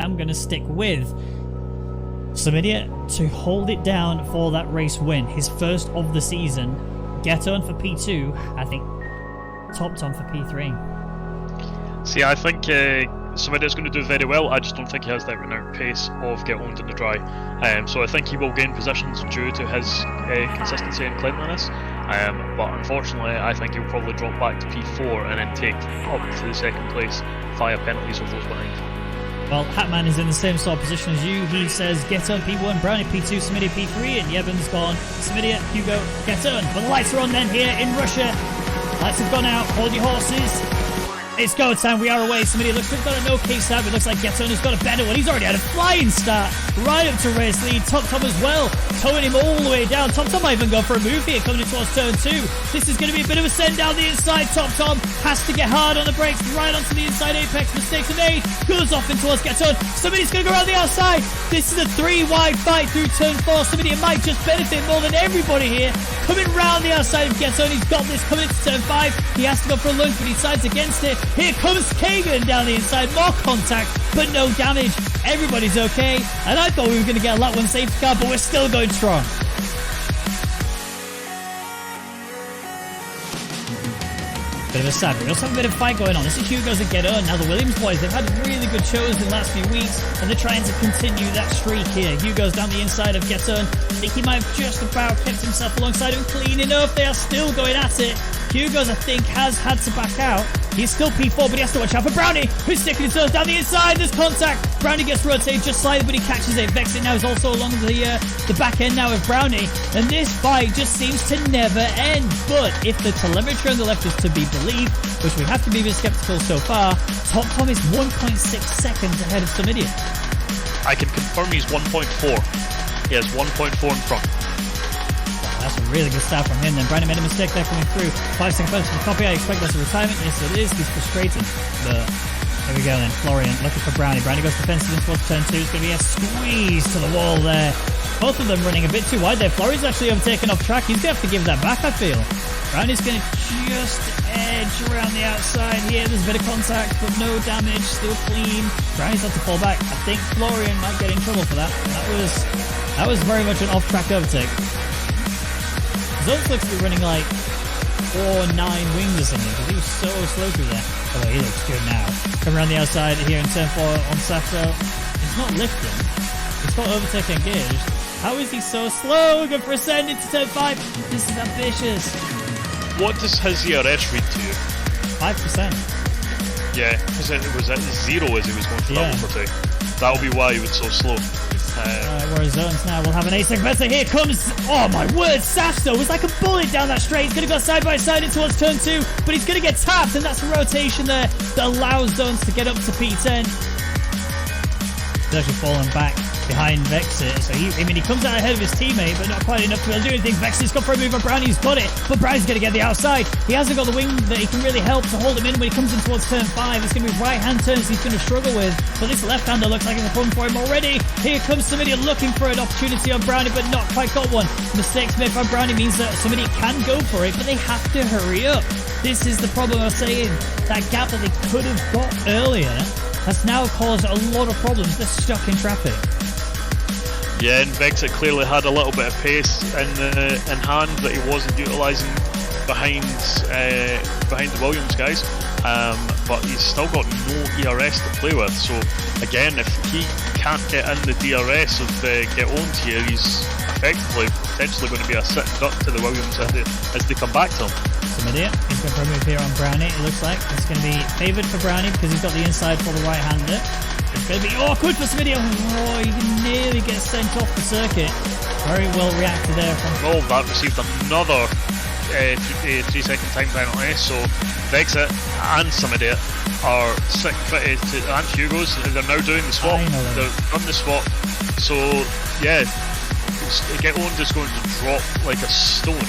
am going to stick with Samidia to hold it down for that race win. His first of the season. Geton for P2. I think Top Tom for P3. See, I think Samidia's going to do very well. I just don't think he has that renowned pace of Get Owned in the Dry. So I think he will gain positions due to his consistency and cleanliness. But unfortunately, I think he'll probably drop back to P4 and then take up to the second place via penalties of those behind. Well, Hatman is in the same sort of position as you. He says Geton P1, Brownie P2, Samidia P3, and Yevon's gone. Samidia, Hugo, Geton. But the lights are on then here in Russia. Lights have gone out. Hold your horses. It's go time. We are away. Samidia looks like got an okay start, but it looks like Geton has got a better one. He's already had a flying start right up to race lead. Top Tom as well, towing him all the way down. Top Tom might even go for a move here coming in towards turn 2. This is going to be a bit of a send down the inside. Top Tom has to get hard on the brakes right onto the inside apex. Mistakes are made. Goes off in towards Geton. Somebody's going to go around the outside. This is a 3-wide fight through turn 4. Somebody might just benefit more than everybody here. Coming round the outside of Geton. He's got this coming into turn 5. He has to go for a lunge, but he decides against it. Here comes Kagan down the inside. More contact, but no damage. Everybody's okay. And I thought we were going to get a lap 1 safety car, but we're still going strong. Bit of a sad, but we also have a bit of fight going on. This is Hugo's and Geton. Now the Williams boys, they've had really good shows in the last few weeks, and they're trying to continue that streak here. Hugo's down the inside of Geton. I think he might have just about kept himself alongside him clean enough. They are still going at it. Hugo's, I think, has had to back out. He's still P4, but he has to watch out for Brownie, who's sticking his toes down the inside. There's contact. Brownie gets rotated just slightly, but he catches it. Vexit now is also along the back end now of Brownie. And this fight just seems to never end. But if the telemetry on the left is to be believed, which we have to be a bit skeptical so far, Top Tom is 1.6 seconds ahead of Samidia. I can confirm he's 1.4. He has 1.4 in front. That's a really good start from him then. Brandon made a mistake there coming through. 5 seconds left for the copy. I expect that's a retirement. Yes, it is. He's frustrated. But here we go then. Florian looking for Brownie. Brownie goes defensive in towards turn 2. It's going to be a squeeze to the wall there. Both of them running a bit too wide there. Florian's actually overtaken off track. He's going to have to give that back, I feel. Brownie's going to just edge around the outside here. There's a bit of contact, but no damage. Still clean. Brownie's had to fall back. I think Florian might get in trouble for that. That was very much an off-track overtake. Zones looks to be running like 4-9 wings or something, because he was so slow through there. Oh, he looks good now. Come around the outside here in turn 4 on Sato. It's not lifting. It's not overtake engaged. How is he so slow? Good for a send into turn 5. This is ambitious. What does his ERS read to you? 5%. Yeah, because it was at 0 as he was going for that overtake. That'll be why he was so slow. We're in zones now. We'll have an async better. Here comes, oh my word, Safsto was like a bullet down that straight. He's going to go side by side in towards turn 2, but he's going to get tapped, and that's a rotation there that allows zones to get up to P10. He's actually fallen back behind Vexit, so he comes out ahead of his teammate, but not quite enough to be able to do anything. Vexit's gone for a move, but Brownie's got it, but Brownie's going to get the outside. He hasn't got the wing that he can really help to hold him in when he comes in towards turn 5. It's going to be right-hand turns he's going to struggle with, but this left-hander looks like it's a problem for him already. Here comes Samidia looking for an opportunity on Brownie, but not quite got one. Mistakes made by Brownie means that Samidia can go for it, but they have to hurry up. This is the problem I was saying. That gap that they could have got earlier has now caused a lot of problems. They're stuck in traffic. Yeah, and Vexit clearly had a little bit of pace in hand that he wasn't utilising behind the Williams guys, but he's still got no ERS to play with. So again, if he can't get in the DRS of Get Owned here, he's effectively potentially going to be a sitting duck to the Williams as they come back to him. Samidia, he's going for a move here on Brownie. It looks like it's going to be favoured for Brownie because he's got the inside for the right-hander. It's going to be awkward for Samidia. Oh, he nearly gets sent off the circuit. Very well reacted there from... Oh, that received another 3-second time penalty. So Vexit and Samidia are sitting pretty to, and Hugo's. They're now doing the swap. They're on the swap. So yeah, Get Owned is going to drop like a stone.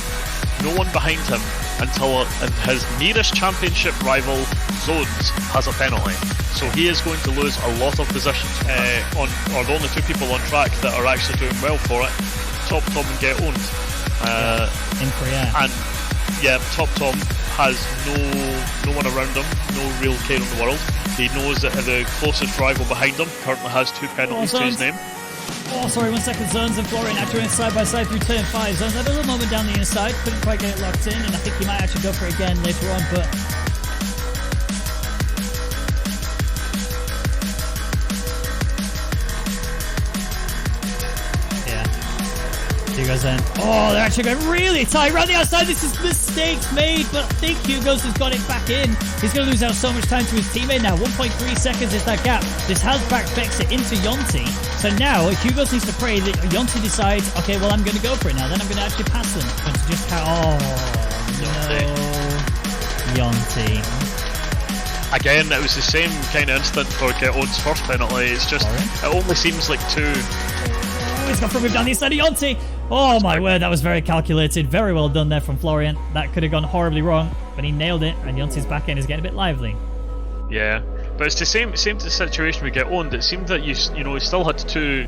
No one behind him until his nearest championship rival Zones has a penalty. So he is going to lose a lot of positions on the only 2 people on track that are actually doing well for it. Top Tom and Get Owned. In Korea. And yeah, Top Tom has no one around him, no real care in the world. He knows that the closest rival behind him currently has 2 penalties to his name. Oh, sorry, 1 second. Zones and Florian actually went side by side through turn 5. Zones had a little moment down the inside, couldn't quite get it locked in, and I think he might actually go for it again later on, but... Hugo's in. Oh, they're actually going really tight around the outside. This is mistakes made, but I think Hugo's has got it back in. He's going to lose out so much time to his teammate now. 1.3 seconds is that gap. This has backed Vexer into Yonti. So now Hugo's needs to pray that Yonti decides, okay, well, I'm going to go for it now. Then I'm going to actually pass them. And to just oh, no. Yonti. Again, it was the same kind of instant for Owen's first penalty. It's just, it only seems like 2. Oh, he's got from him down the inside of Yonti. Oh my word, that was very calculated. Very well done there from Florian. That could have gone horribly wrong, but he nailed it, and Yonti's back end is getting a bit lively. Yeah, but it's the same situation we get owned. It seemed that you still had two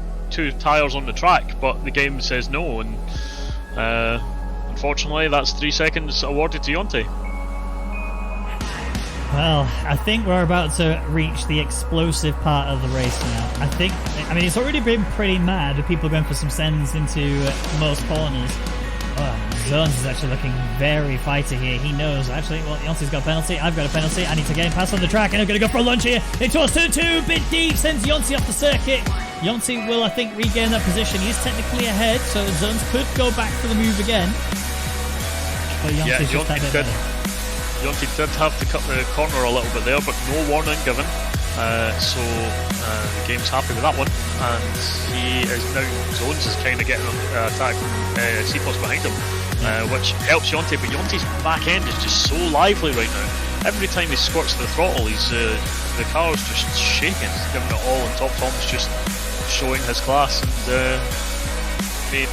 tyres on the track, but the game says no, and unfortunately that's 3 seconds awarded to Yonti. Well, I think we're about to reach the explosive part of the race now. I mean, it's already been pretty mad with people going for some sends into most corners. Oh, Zones is actually looking very fighty here. He knows, actually, well, Yonti's got a penalty. I've got a penalty. I need to get him past on the track, and I'm going to go for a lunge here. Into us turn 2, bit deep, sends Yonti off the circuit. Yonti will, I think, regain that position. He's technically ahead, so Zones could go back for the move again. But Yonti's just that bit better. Yonti did have to cut the corner a little bit there, but no warning given. So the game's happy with that one, and he is now, Zones is kind of getting an attack from C-Plus behind him, which helps Yonti, but Yonti's back end is just so lively right now. Every time he squirts the throttle, the car's just shaking, he's giving it all, and Top Tom's just showing his class, and made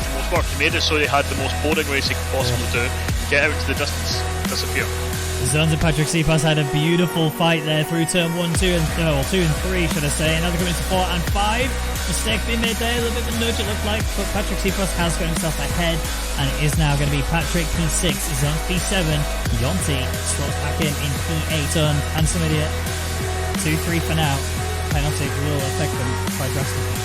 the most work. He made it so he had the most boring race he could possibly do, get out to the distance, disappear. Zones and Patrick Cepas had a beautiful fight there through turn 1, 2, and 3, should I say. Now they're coming to 4 and 5. Mistake being made there, a little bit of a nudge it looked like, but Patrick Cepas has got himself ahead, and it is now going to be Patrick P6, Zones P7, Yonti slots back in P8, and some idiot. 2-3 for now. Penalty will affect them quite drastically.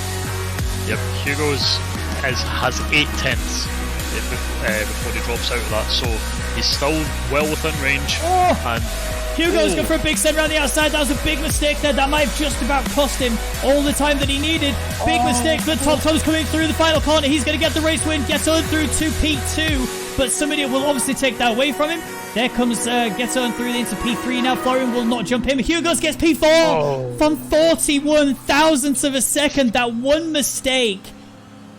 Yep, Hugo's has 8 tenths before he drops out of that, so he's still well within range. And Hugo's going for a big send around the outside. That was a big mistake there. That might have just about cost him all the time that he needed. Big mistake, but Tom's coming through the final corner. He's going to get the race win, gets on through to P2, but somebody will obviously take that away from him. There comes gets on through into P3 now. Florian will not jump him. Hugo's gets P4 from 41 thousandths of a second. That one mistake,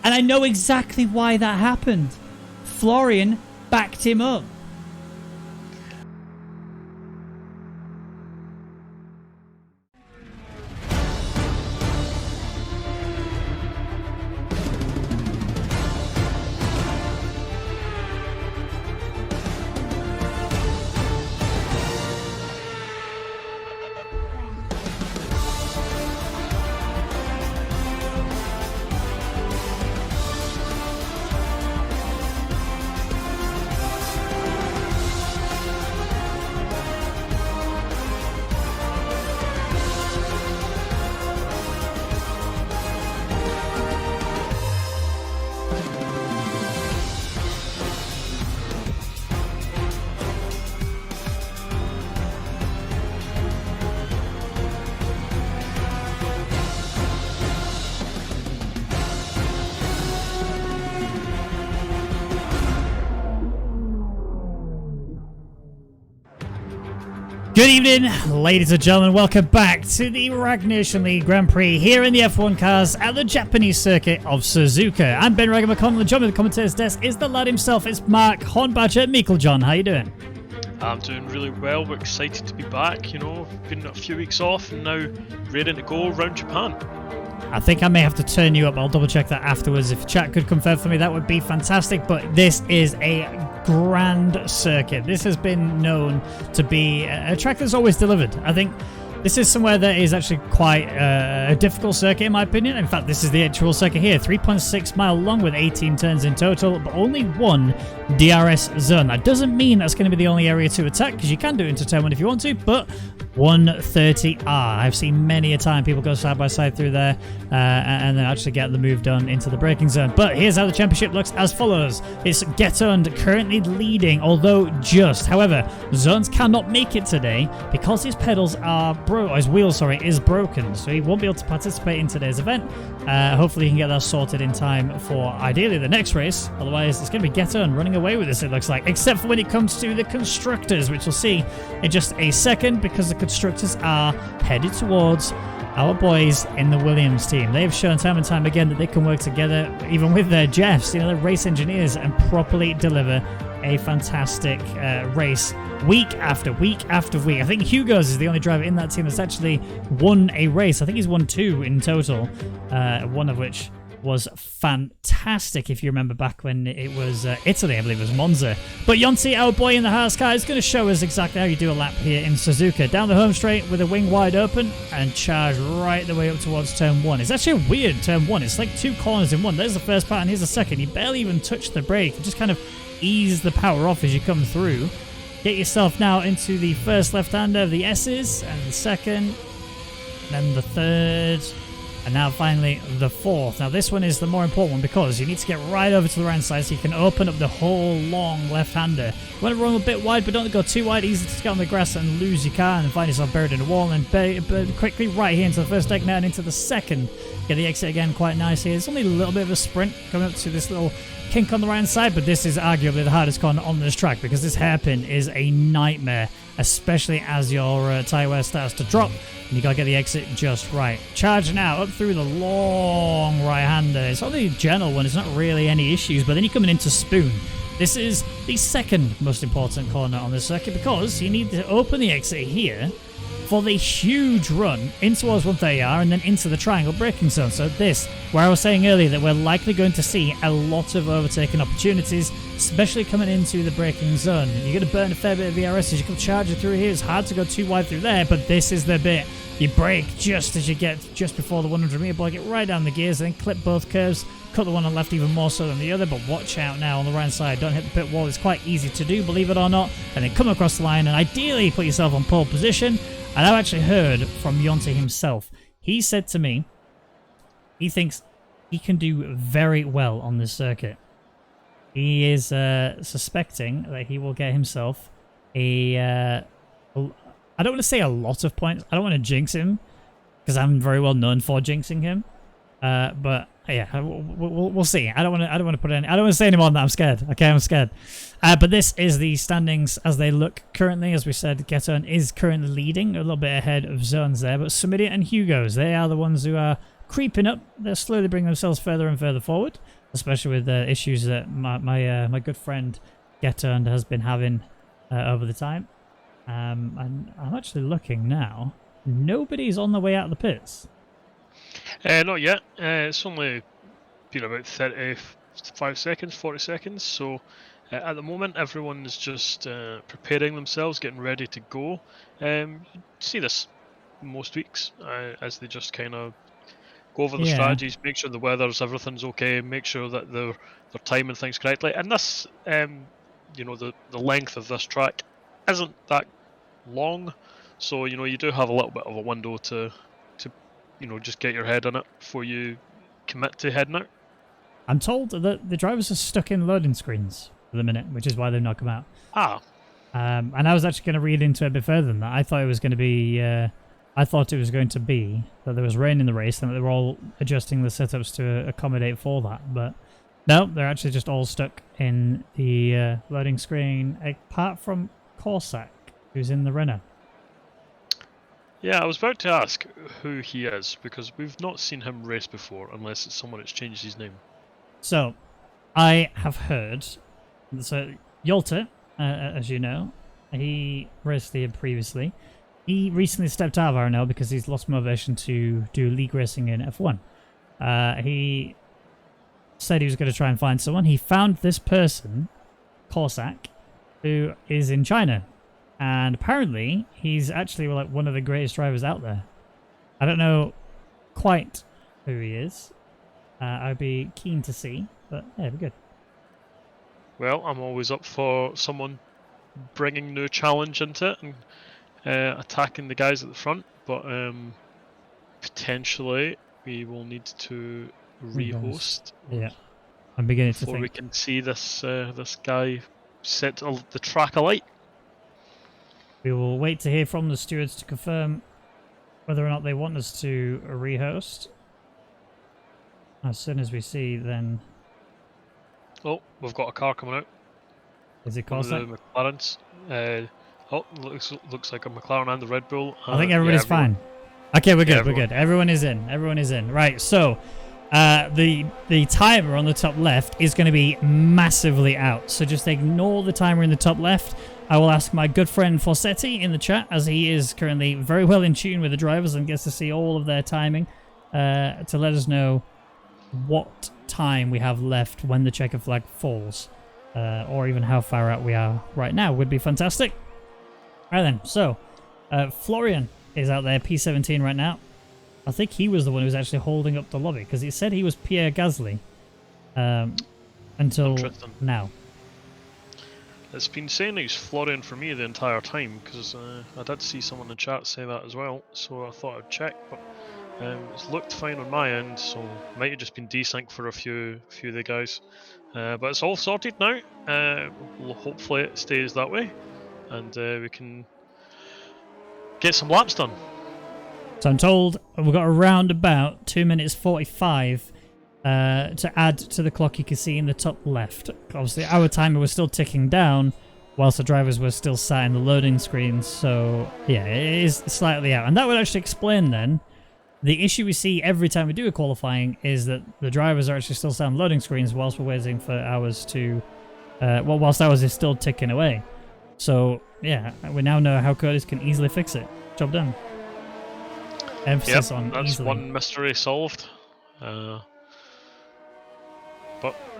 and I know exactly why that happened. Florian backed him up. Good evening, ladies and gentlemen. Welcome back to the Rwagnation League Grand Prix here in the F1 cars at the Japanese circuit of Suzuka. I'm Ben Ragger McConnell, and joining me at the commentator's desk is the lad himself. It's Mark Hornbadger Meiklejohn. How you doing? I'm doing really well. We're excited to be back. You know, been a few weeks off and now ready to go around Japan. I think I may have to turn you up. I'll double check that afterwards. If chat could confirm for me, that would be fantastic. But this is a grand circuit. This has been known to be a track that's always delivered. I think This is somewhere that is actually quite a difficult circuit, in my opinion. In fact, this is the actual circuit here. 3.6 mile long with 18 turns in total, but only one DRS zone. That doesn't mean that's going to be the only area to attack, because you can do it into turn 1 if you want to, but 130R. I've seen many a time people go side by side through there and then actually get the move done into the braking zone. But here's how the championship looks as follows. It's Get Owned currently leading, although just. However, Zones cannot make it today because his pedals are his wheel, is broken, so he won't be able to participate in today's event. Hopefully he can get that sorted in time for ideally the next race. Otherwise, it's going to be Get Owned running away with this, it looks like, except for when it comes to the constructors, which we'll see in just a second, because the constructors are headed towards our boys in the Williams team. They've shown time and time again that they can work together, even with their Jeffs, they're race engineers, and properly deliver a fantastic race week after week after week. I think Hugo's is the only driver in that team that's actually won a race. I think he's won 2 in total, one of which was fantastic, if you remember back when it was Italy, I believe it was Monza. But Yonti, our boy in the Haas car, is going to show us exactly how you do a lap here in Suzuka. Down the home straight with a wing wide open and charge right the way up towards turn 1. It's actually a weird turn 1. It's like 2 corners in one. There's the first part and here's the second. You barely even touch the brake. You just kind of ease the power off as you come through. Get yourself now into the first left-hander of the S's, and the second, then the third, and now finally the fourth. Now this one is the more important one because you need to get right over to the right side so you can open up the whole long left-hander. You want to run a bit wide, but don't go too wide. Easy to get on the grass and lose your car and find yourself buried in a wall, and then quickly right here into the first deck now and into the second. Get the exit again quite nice here. It's only a little bit of a sprint coming up to this little kink on the right side, but this is arguably the hardest corner on this track because this hairpin is a nightmare, especially as your tyre wear starts to drop and you gotta get the exit just right. Charge now up through the long right-hander. It's only a gentle one, it's not really any issues, but then you're coming into Spoon. This is the second most important corner on this circuit because you need to open the exit here for the huge run in towards 130R and then into the triangle braking zone. So this, where I was saying earlier that we're likely going to see a lot of overtaking opportunities, especially coming into the braking zone. You're going to burn a fair bit of VRS as you come charging through here. It's hard to go too wide through there, but this is the bit. You brake just as you get just before the 100 meter block, get right down the gears, and then clip both curves, cut the one on the left even more so than the other, but watch out now on the right side. Don't hit the pit wall. It's quite easy to do, believe it or not, and then come across the line and ideally put yourself on pole position. And I've actually heard from Yonti himself. He said to me, he thinks he can do very well on this circuit. He is suspecting that he will get himself I don't want to say a lot of points. I don't want to jinx him, because I'm very well known for jinxing him. But yeah, we'll see. I don't want to put in. I don't want to say any more than that. I'm scared. Okay, I'm scared. But this is the standings as they look currently. As we said, Geton is currently leading, a little bit ahead of Zones there. But Sumidia and Hugo's, they are the ones who are creeping up. They're slowly bringing themselves further and further forward, especially with the issues that my good friend Geton has been having over the time. And I'm actually looking now. Nobody's on the way out of the pits. Not yet. It's only been about 35 seconds, 40 seconds. So at the moment, everyone's just preparing themselves, getting ready to go. You see this most weeks as they just kind of go over the strategies, make sure the everything's okay, make sure that they're timing things correctly. And this, the length of this track isn't that long, so you do have a little bit of a window to just get your head on it before you commit to heading out. I'm told that the drivers are stuck in loading screens for the minute, which is why they've not come out. And I was actually going to read into it a bit further than that. I thought it was going to be that there was rain in the race and that they were all adjusting the setups to accommodate for that, but no, they're actually just all stuck in the loading screen, apart from Corsac, who's in the Renault. Yeah, I was about to ask who he is, because we've not seen him race before, unless it's someone that's changed his name. So, I have heard, so Yolte, as you know, he raced here previously. He recently stepped out of RNL because he's lost motivation to do league racing in F1. He said he was going to try and find someone. He found this person, Corsac, who is in China. And apparently, he's actually like one of the greatest drivers out there. I don't know quite who he is. I'd be keen to see, but yeah, it'd be good. Well, I'm always up for someone bringing new challenge into it and attacking the guys at the front, but potentially we will need to rehost. Yeah, I'm beginning to before think we can see this this guy set the track alight. We will wait to hear from the stewards to confirm whether or not they want us to rehost. As soon as we see, then... Oh, we've got a car coming out. Is it One of Corsac? the McLarens. Oh, looks like a McLaren and the Red Bull. I think everybody's fine. Okay, we're good. We're good. Everyone is in. Everyone is in. Right. So, the timer on the top left is going to be massively out. So just ignore the timer in the top left. I will ask my good friend Fossetti in the chat, as he is currently very well in tune with the drivers and gets to see all of their timing, to let us know what time we have left when the checker flag falls, or even how far out we are right now would be fantastic. Right then, so Florian is out there, P17 right now. I think he was the one who was actually holding up the lobby, because it said he was Pierre Gasly until now. It's been saying he's Florian for me the entire time, because I did see someone in the chat say that as well, so I thought I'd check, but it's looked fine on my end, so might have just been desync for a few of the guys. But it's all sorted now. Hopefully it stays that way, and we can get some laps done. So I'm told we've got around about 2 minutes 45 to add to the clock you can see in the top left. Obviously our timer was still ticking down whilst the drivers were still sat in the loading screens, so yeah, it is slightly out. And that would actually explain then the issue we see every time we do a qualifying is that the drivers are actually still sat on loading screens whilst we're waiting for ours to, whilst ours is still ticking away. So yeah, we now know how Curtis can easily fix it. Job done. Emphasis on that's easily. one mystery solved. But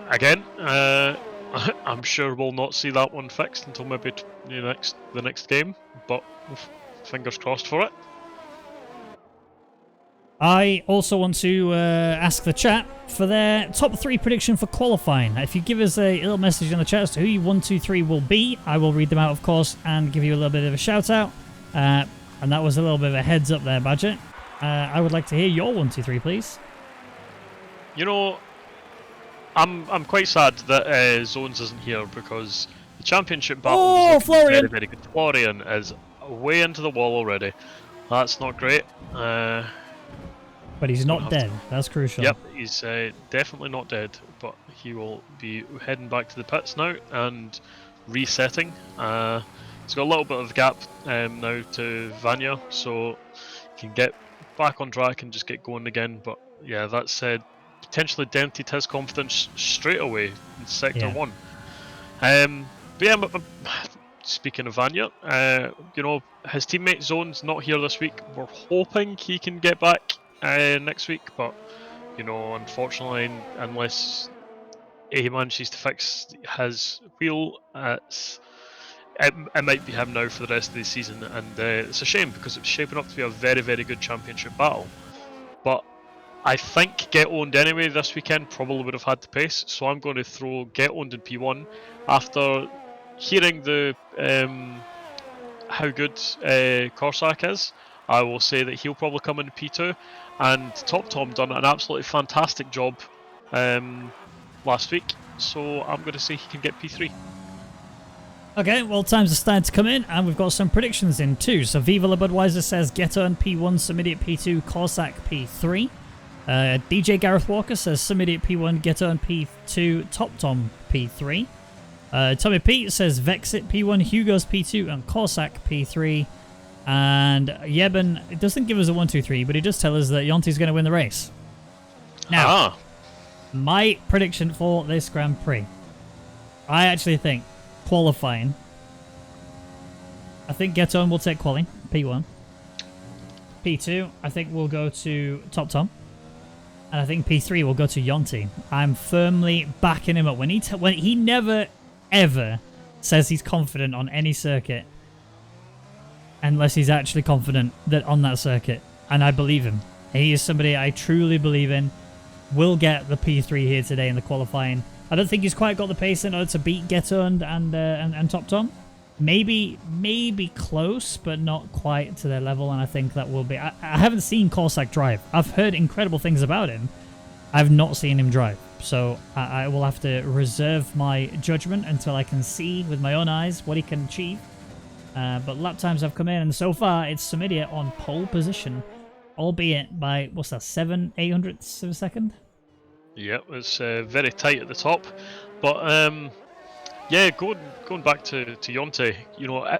again, I'm sure we'll not see that one fixed until maybe the next game. But fingers crossed for it. I also want to ask the chat for their top 3 prediction for qualifying. If you give us a little message in the chat as to who you 1, 2, 3 will be, I will read them out, of course, and give you a little bit of a shout out. And that was a little bit of a heads up there, Badger. I would like to hear your 1, 2, 3, please. You know, I'm quite sad that Zones isn't here, because the championship battle was looking very, very good. Florian is way into the wall already. That's not great. But he's not dead. That's crucial. Yep, he's definitely not dead, but he will be heading back to the pits now and resetting. He's got a little bit of gap now to Vanya, so he can get back on track and just get going again. But yeah, that said, potentially dented his confidence straight away in Sector 1. But yeah, speaking of Vanya, you know, his teammate Zone's not here this week. We're hoping he can get back next week, but you know, unfortunately, unless he manages to fix his wheel, it might be him now for the rest of the season, and it's a shame because it's shaping up to be a very, very good championship battle. But I think Get Owned anyway this weekend probably would have had the pace, so I'm going to throw Get Owned in P1 after hearing the how good Corsac is. I will say that he'll probably come in P2, and Top Tom done an absolutely fantastic job last week, so I'm going to say he can get P3. Okay, well, time's are starting to come in, and we've got some predictions in too. So Viva La Budweiser says Geton P1, Sumidiot P2, Corsac P3. DJ Gareth Walker says Sumidiot P1, Geton P2, Top Tom P3. Tommy Pete says Vexit P1, Hugo's P2, and Corsac P3. And Yeben, it doesn't give us a 1, 2, 3, but he does tell us that Yonti's going to win the race. Now, my prediction for this Grand Prix, I actually think qualifying, I think Geton will take quali, P1. P2, I think will go to Top Tom. And I think P3 will go to Yonti. I'm firmly backing him up. When he never, ever says he's confident on any circuit. unless he's actually confident that on that circuit. And I believe him. He is somebody I truly believe in. Will get the P3 here today in the qualifying. I don't think he's quite got the pace in order to beat Getund and Top Tom. Maybe close, but not quite to their level, and I think that will be... I haven't seen Corsac drive. I've heard incredible things about him. I've not seen him drive, so I will have to reserve my judgment until I can see with my own eyes what he can achieve. But lap times have come in, and so far it's Samidia on pole position, albeit by, what's that, 7/800ths of a second? Yep, it's very tight at the top, but yeah, going back to Yonte, you know,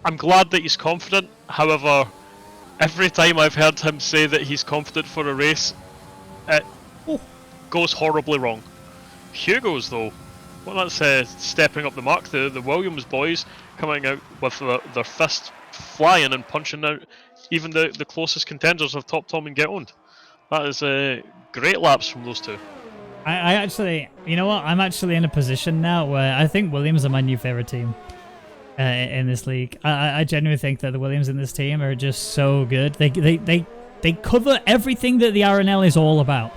I'm glad that he's confident. However, every time I've heard him say that he's confident for a race, it goes horribly wrong. Hugo's though, well, that's stepping up the mark. The Williams boys coming out with their fist flying and punching out even the closest contenders of Top Tom and Get Owned. That is great laps from those two. I actually, you know what? I'm actually in a position now where I think Williams are my new favorite team in this league. I genuinely think that the Williams in this team are just so good. They cover everything that the RNL is all about,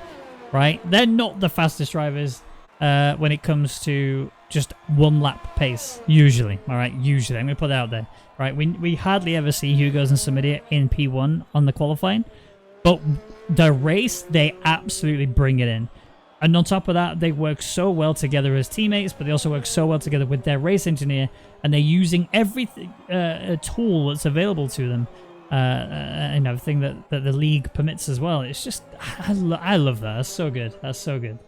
right? They're not the fastest drivers when it comes to just one lap pace, usually. All right, usually. I'm gonna put that out there, right? We hardly ever see Hugo's and Samidia in P1 on the qualifying, but the race they absolutely bring it in. And on top of that, they work so well together as teammates, but they also work so well together with their race engineer, and they're using everything, a tool that's available to them, and everything that the league permits as well. It's just, I love that. That's so good. That's so good.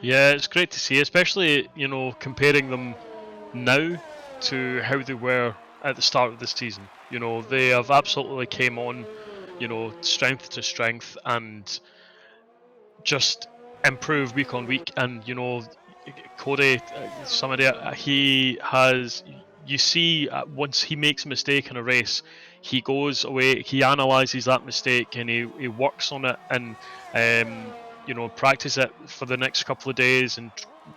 Yeah, it's great to see, especially, you know, comparing them now to how they were at the start of this season. You know, they have absolutely came on, you know, strength to strength and just improve week on week. And you know, Cody, somebody he has. You see, once he makes a mistake in a race, he goes away, he analyzes that mistake, and he works on it, and you know, practice it for the next couple of days, and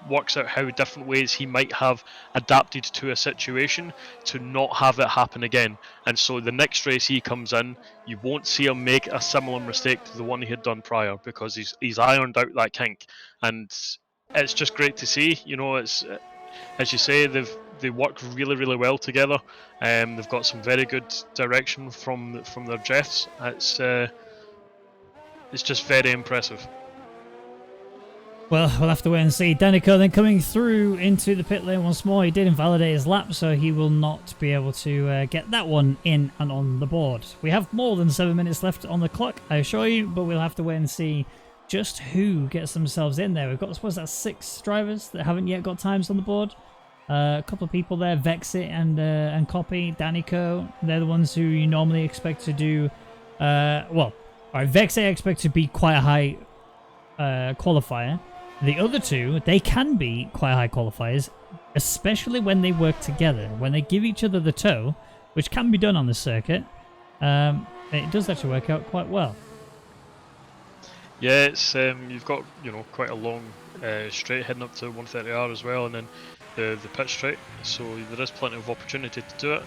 works out how different ways he might have adapted to a situation to not have it happen again. And so the next race he comes in, you won't see him make a similar mistake to the one he had done prior, because he's ironed out that kink. And it's just great to see. You know, it's, as you say, they work really well together. They've got some very good direction from their jets. It's just very impressive. Well, we'll have to wait and see. Danico then coming through into the pit lane once more. He did invalidate his lap, so he will not be able to get that one in and on the board. We have more than 7 minutes left on the clock, I assure you, but we'll have to wait and see just who gets themselves in there. We've got, I suppose that's 6 drivers that haven't yet got times on the board. A couple of people there, Vexit and Copy, Danico. They're the ones who you normally expect to do... well, alright, Vexit I expect to be quite a high qualifier. The other two, they can be quite high qualifiers, especially when they work together. When they give each other the toe, which can be done on the circuit, it does actually work out quite well. Yeah, it's you've got, you know, quite a long straight heading up to 130R as well, and then the pit straight, so there is plenty of opportunity to do it.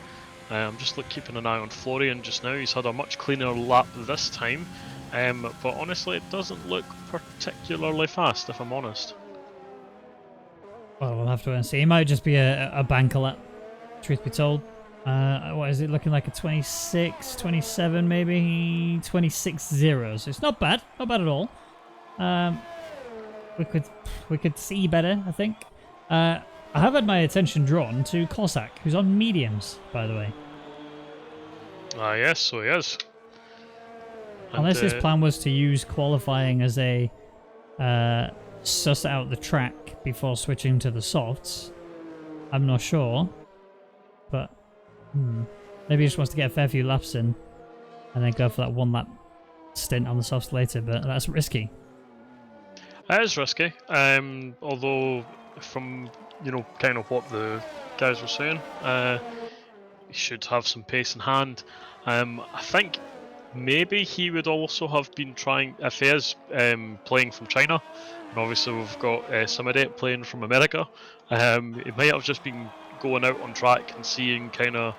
I'm just keeping an eye on Florian just now. He's had a much cleaner lap this time. But honestly, it doesn't look particularly fast, if I'm honest. Well, we'll have to wait and see. It might just be a banker lap, truth be told. What is it looking like? A 26, 27 maybe? 26.0. So it's not bad. Not bad at all. We could see better, I think. I have had my attention drawn to Corsac, who's on mediums, by the way. Ah, yes, so he is. Unless his plan was to use qualifying as a suss out the track before switching to the softs. I'm not sure. But maybe he just wants to get a fair few laps in and then go for that 1 lap stint on the softs later, but that's risky. It is risky. Although from, you know, kind of what the guys were saying, he should have some pace in hand. I think maybe he would also have been trying, if he is playing from China, and obviously we've got somebody playing from America, he might have just been going out on track and seeing kind of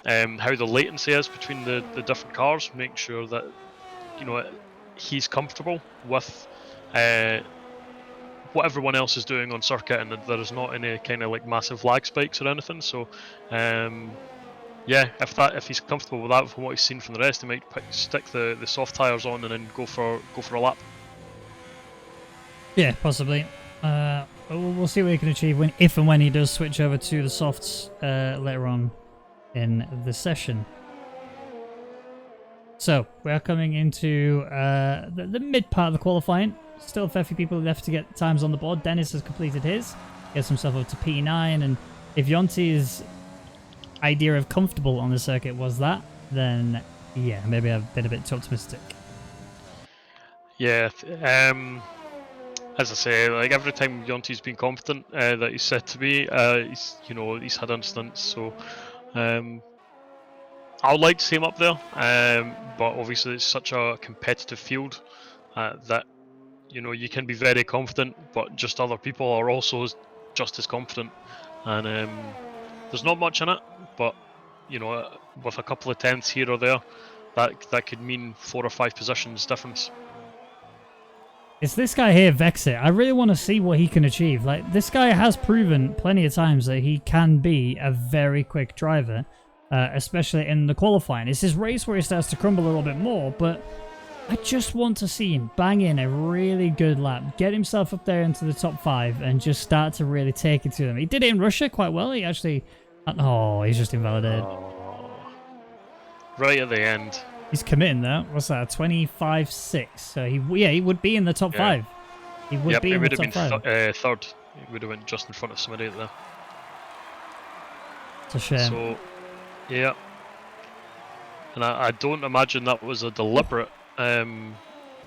how the latency is between the different cars, make sure that he's comfortable with what everyone else is doing on circuit, and that there's not any kind of like massive lag spikes or anything. So yeah, if he's comfortable with that from what he's seen from the rest, he might stick the soft tires on and then go for a lap. Yeah, possibly. We'll see what he can achieve if and when he does switch over to the softs later on in the session. So we are coming into the mid part of the qualifying. Still a fair few people left to get times on the board. Dennis has completed his, gets himself up to P9, and if Yonti's idea of comfortable on the circuit was that, then yeah, maybe I've been a bit too optimistic. Yeah, as I say, like every time Yonti's been confident that he's said to be, he's had incidents. So I would like to see him up there, but obviously it's such a competitive field that you can be very confident, but just other people are also just as confident, and there's not much in it, but with a couple of tenths here or there, that could mean 4 or 5 positions difference. It's this guy here, Vexit. I really want to see what he can achieve. Like, this guy has proven plenty of times that he can be a very quick driver, especially in the qualifying. It's his race where he starts to crumble a little bit more, but I just want to see him bang in a really good lap, get himself up there into the top 5, and just start to really take it to them. He did it in Russia quite well. He actually... Oh, he's just invalidated. Oh, right at the end. He's committing though. What's that? 25.6. So he would be in the top 5. He would be in the top 5. Third. He would have been just in front of somebody there. It's a shame. So, yeah. And I don't imagine that was a deliberate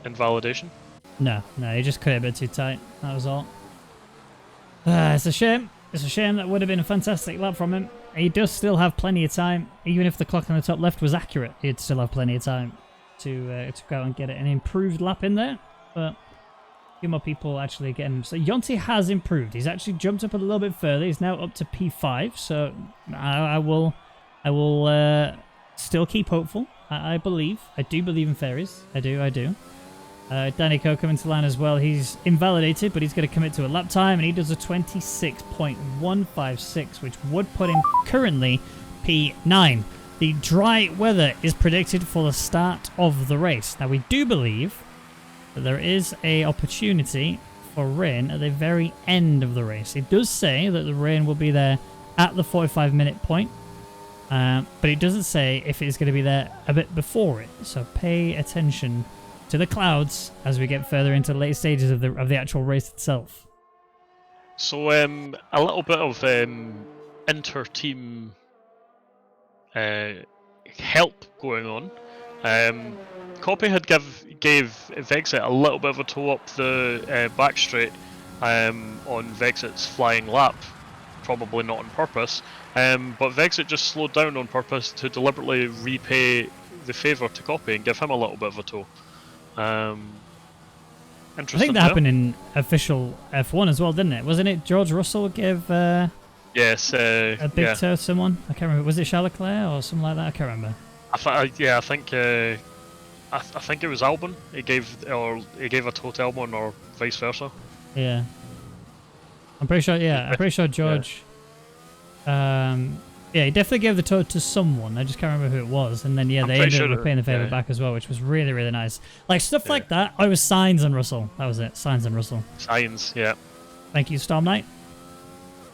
invalidation. No, he just cut it a bit too tight. That was all. It's a shame. It's a shame. That would have been a fantastic lap from him. He does still have plenty of time. Even if the clock on the top left was accurate, he'd still have plenty of time to go out and get it. An improved lap in there, but a few more people actually getting... So Yonti has improved. He's actually jumped up a little bit further. He's now up to P5, so I will still keep hopeful. I believe. I do believe in fairies. I do. Danny Coe coming to line as well. He's invalidated, but he's going to commit to a lap time, and he does a 26.156, which would put him currently P9. The dry weather is predicted for the start of the race. Now, we do believe that there is a opportunity for rain at the very end of the race. It does say that the rain will be there at the 45-minute point, but it doesn't say if it's going to be there a bit before it. So pay attention to the clouds as we get further into the late stages of the actual race itself. So a little bit of inter-team help going on. Copy had gave Vexit a little bit of a toe up the back straight on Vexit's flying lap, probably not on purpose, but Vexit just slowed down on purpose to deliberately repay the favour to Copy and give him a little bit of a toe. I think that happened in official F1 as well, didn't it? Wasn't it George Russell gave yes, a big toe to someone? I can't remember. Was it Charles Leclerc or something like that? I can't remember. I think it was Albon. He gave a toe to Albon, or vice versa. Yeah, I'm pretty sure. Yeah, I'm pretty sure George. Yeah, he definitely gave the toe to someone. I just can't remember who it was. And then, yeah, they ended up repaying the favour back as well, which was really, really nice. Like, stuff like that. Oh, it was Sainz and Russell. That was it. Sainz and Russell. Sainz, yeah. Thank you, Storm Knight.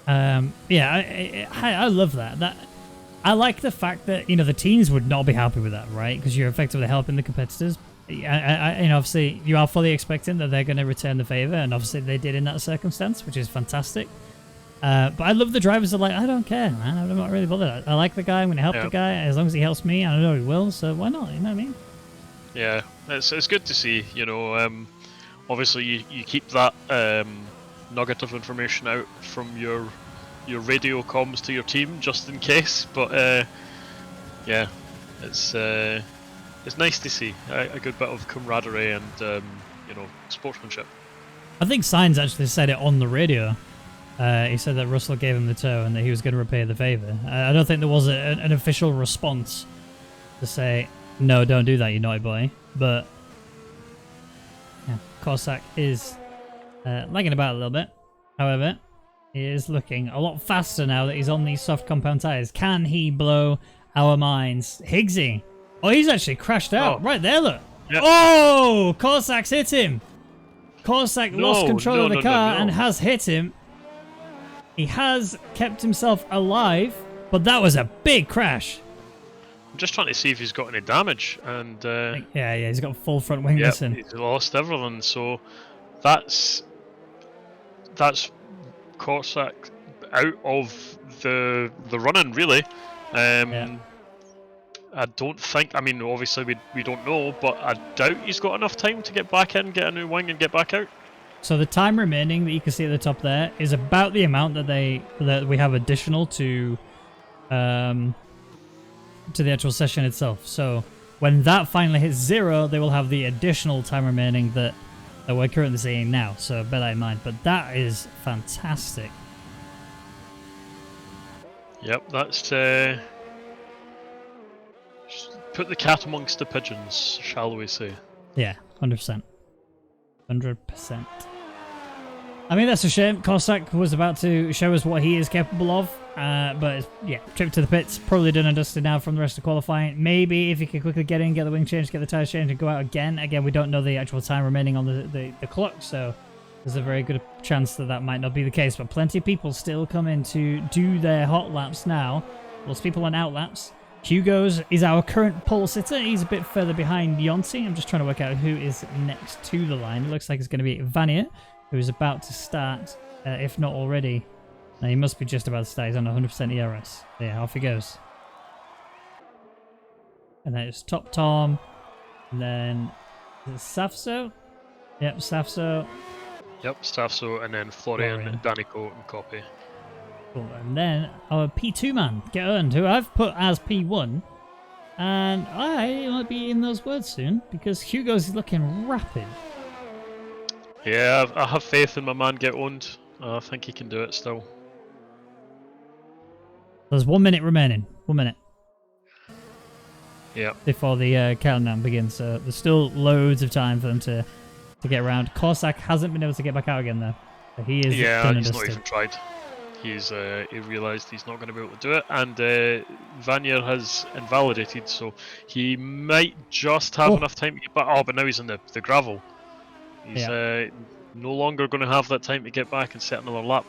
Yeah, I love that. I like the fact that, the teams would not be happy with that, right? Because you're effectively helping the competitors. Obviously, you are fully expecting that they're going to return the favour, and obviously they did in that circumstance, which is fantastic. But I love the drivers that are like, I don't care, man. I'm not really bothered. I like the guy. I'm going to help the guy. As long as he helps me, I know he will. So why not? You know what I mean? Yeah, it's good to see. Obviously you keep that nugget of information out from your radio comms to your team just in case. But yeah, it's nice to see a good bit of camaraderie and sportsmanship. I think Sainz actually said it on the radio. He said that Russell gave him the toe and that he was going to repay the favour. I don't think there was an official response to say, no, don't do that, you naughty boy. But yeah, Corsac is lagging about a little bit. However, he is looking a lot faster now that he's on these soft compound tyres. Can he blow our minds? Higgsy. Oh, he's actually crashed out. Right there, look. Yep. Oh, Corsac's hit him. Corsac lost control of the car and has hit him. He has kept himself alive, but that was a big crash. I'm just trying to see if he's got any damage, and yeah, he's got full front wing missing. He's lost everything, so that's Corsac out of the running, really. I don't think. I mean, obviously we don't know, but I doubt he's got enough time to get back in, get a new wing, and get back out. So the time remaining that you can see at the top there is about the amount that we have additional to the actual session itself. So when that finally hits 0, they will have the additional time remaining that we're currently seeing now. So bear that in mind. But that is fantastic. Yep, that's put the cat amongst the pigeons, shall we say? Yeah, 100%. 100%. I mean, that's a shame. Corsac was about to show us what he is capable of. But yeah, trip to the pits, probably done and dusted now from the rest of qualifying. Maybe if he could quickly get in, get the wing changed, get the tyres changed, and go out again. Again, we don't know the actual time remaining on the clock, so there's a very good chance that might not be the case. But plenty of people still come in to do their hot laps now. Lots of people on out laps. Hugo's is our current pole sitter. He's a bit further behind Yonti. I'm just trying to work out who is next to the line. It looks like it's going to be Vanya, who is about to start, if not already. Now, he must be just about to start. He's on 100% ERS. Yeah, off he goes. And then it's Top Tom. And then is it Safso? Yep, Safso. Yep, Safso, and then Florian. Danico, and Copy. Cool. And then our P2 man, Get Earned, who I've put as P1. And I might be in those words soon, because Hugo's is looking rapid. Yeah, I have faith in my man Get Owned. I think he can do it still. There's 1 minute remaining. 1 minute. Yeah. Before the countdown begins, so there's still loads of time for them to get around. Corsac hasn't been able to get back out again, though. So he is. Yeah, he's not even tried. He realised he's not going to be able to do it, and Vanier has invalidated, so he might just have enough time to get back. Oh, but now he's in the gravel. He's no longer going to have that time to get back and set another lap.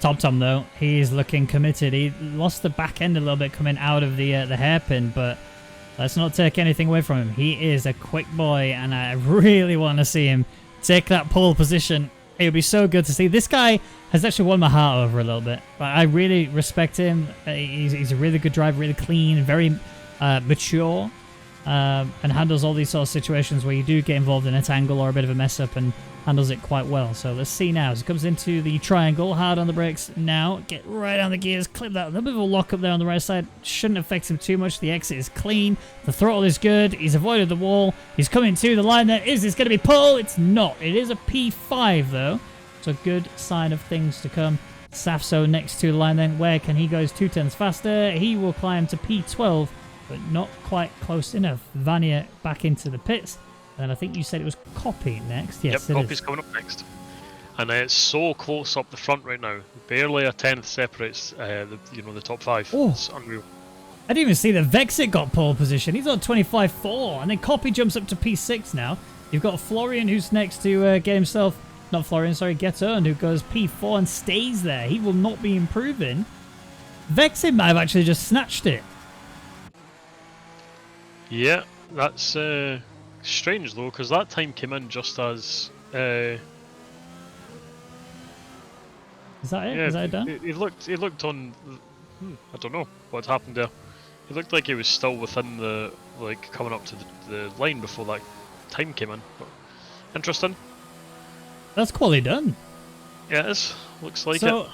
Tom, though, he is looking committed. He lost the back end a little bit coming out of the hairpin, but let's not take anything away from him. He is a quick boy, and I really want to see him take that pole position. It would be so good to see. This guy has actually won my heart over a little bit. I really respect him. He's a really good driver, really clean, very mature, and handles all these sort of situations where you do get involved in a tangle or a bit of a mess up, and handles it quite well. So let's see now. As he comes into the triangle, hard on the brakes now. Get right on the gears, clip that. A little bit of a lock up there on the right side. Shouldn't affect him too much. The exit is clean. The throttle is good. He's avoided the wall. He's coming to the line there. Is this going to be pole? It's not. It is a P5 though. So good sign of things to come. Safso next to the line then. Where can he go? 2 turns faster. He will climb to P12, but not quite close enough. Vanya back into the pits. And I think you said it was Copy next. Yes, yep, Copy's coming up next. And it's so close up the front right now. Barely a tenth separates the top 5. Oh. It's unreal. I didn't even see that Vexit got pole position. He's on 25.4. And then Copy jumps up to P6 now. You've got Florian who's next to get himself... Not Florian, sorry, Get Earned, who goes P4 and stays there. He will not be improving. Vexit might have actually just snatched it. Yeah, that's... strange though, because that time came in just as. Is that it? Yeah, Is that done? It looked on. I don't know what happened there. It looked like he was still within the coming up to the line before that time came in. But interesting. That's quality done. Yeah, it is. Looks like so, it.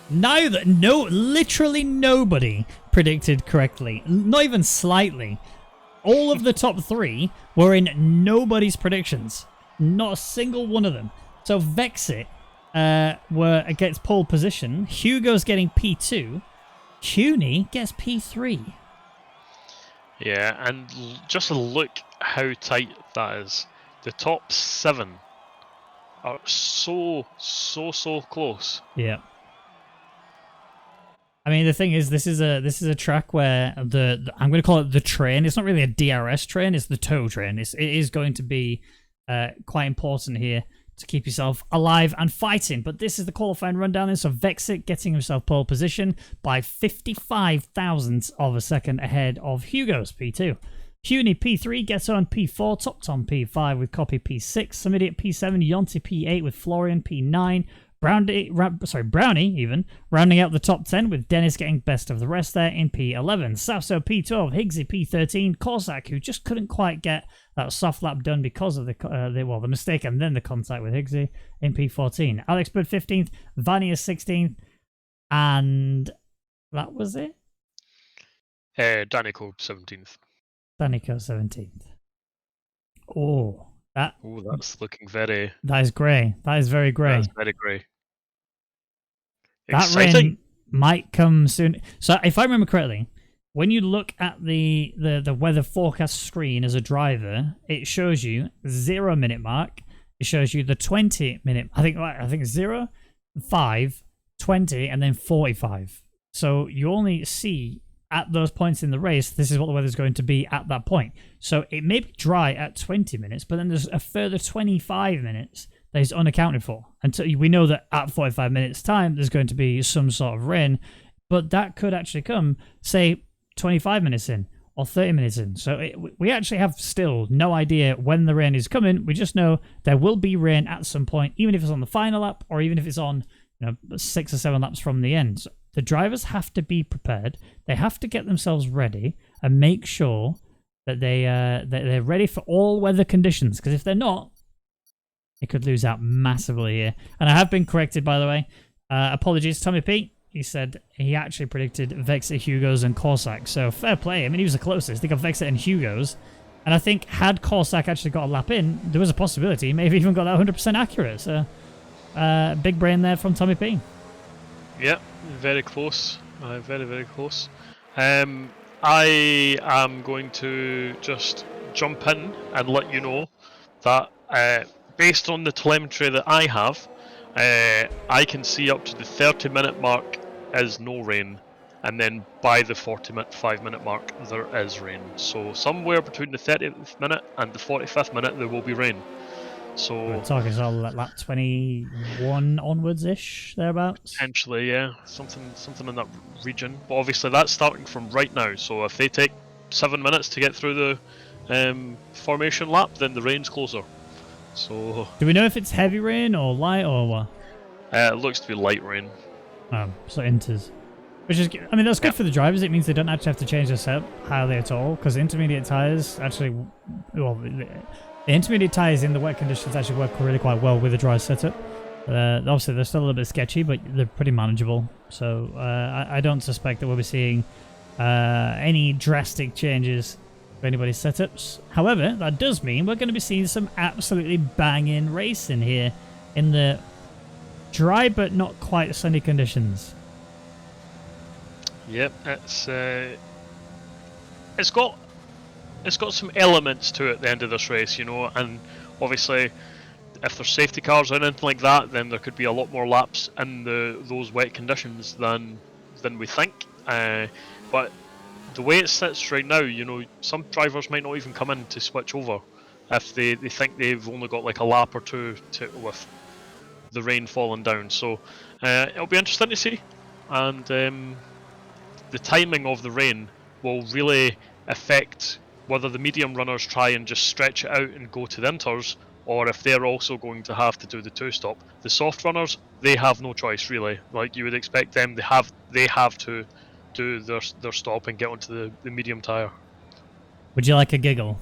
Now that literally nobody predicted correctly, not even slightly. All of the top 3 were in nobody's predictions. Not a single one of them. So Vexit gets pole position. Hugo's getting P2. Cuny gets P3. Yeah, and just look how tight that is. The top 7 are so close. Yeah. I mean, the thing is, this is a track where the I'm going to call it the train. It's not really a DRS train. It's the tow train. It is going to be quite important here to keep yourself alive and fighting. But this is the qualifying rundown. So Vexit getting himself pole position by 55 thousandths of a second ahead of Hugo's P2. Cuny P3, Geton P4, Top Tom P5 with Copy P6, Samidiot P7, Yonti P8 with Florian P9, Brownie even, rounding out the top 10 with Dennis getting best of the rest there in P11. Safso P12, Higgsy P13, Corsac, who just couldn't quite get that soft lap done because of the mistake and then the contact with Higgsy in P14. Alex Bird 15th, Vania 16th, and that was it? Danico 17th. Danico 17th. Oh, that's looking very... That is grey. That is very grey. That's very grey. That rain might come soon. So if I remember correctly, when you look at the weather forecast screen as a driver, it shows you 0 minute mark. It shows you the 20 minute. I think 0, 5, 20, and then 45. So you only see at those points in the race, this is what the weather's going to be at that point. So it may be dry at 20 minutes, but then there's a further 25 minutes that is unaccounted for. Until we know that at 45 minutes time, there's going to be some sort of rain, but that could actually come, say, 25 minutes in or 30 minutes in. So we actually have still no idea when the rain is coming. We just know there will be rain at some point, even if it's on the final lap or even if it's on 6 or 7 laps from the end. So the drivers have to be prepared. They have to get themselves ready and make sure that they're ready for all weather conditions. Because if they're not, they could lose out massively here. And I have been corrected, by the way. Apologies, Tommy P. He said he actually predicted Vexit, Hugo's, and Corsac. So fair play. I mean, he was the closest. They got Vexit and Hugo's. And I think had Corsac actually got a lap in, there was a possibility he may have even got that 100% accurate. So big brain there from Tommy P. Yeah, very close. Very, very close. I am going to just jump in and let you know that based on the telemetry that I have, I can see up to the 30-minute mark is no rain, and then by the 45-minute mark there is rain. So somewhere between the 30th minute and the 45th minute there will be rain. So we're talking sort of lap 21 onwards ish, thereabouts. Potentially, yeah, something in that region. But obviously that's starting from right now. So if they take 7 minutes to get through the formation lap, then the rain's closer. So do we know if it's heavy rain or light or what? It looks to be light rain. So inters. Which is, I mean, that's good for the drivers. It means they don't actually have to change their setup hardly at all, because intermediate tyres actually, well, the intermediate tyres in the wet conditions actually work really quite well with a dry setup. Obviously, they're still a little bit sketchy, but they're pretty manageable. So I don't suspect that we'll be seeing any drastic changes to anybody's setups. However, that does mean we're going to be seeing some absolutely banging racing here in the dry but not quite sunny conditions. Yep, it's got some elements to it at the end of this race, and obviously if there's safety cars or anything like that, then there could be a lot more laps in those wet conditions than we think. But the way it sits right now, some drivers might not even come in to switch over if they think they've only got like a lap or two with the rain falling down. So it'll be interesting to see, and the timing of the rain will really affect whether the medium runners try and just stretch it out and go to the inters, or if they're also going to have to do the two-stop. The soft runners, they have no choice really. Like you would expect them, they have to do their stop and get onto the medium tyre. Would you like a giggle?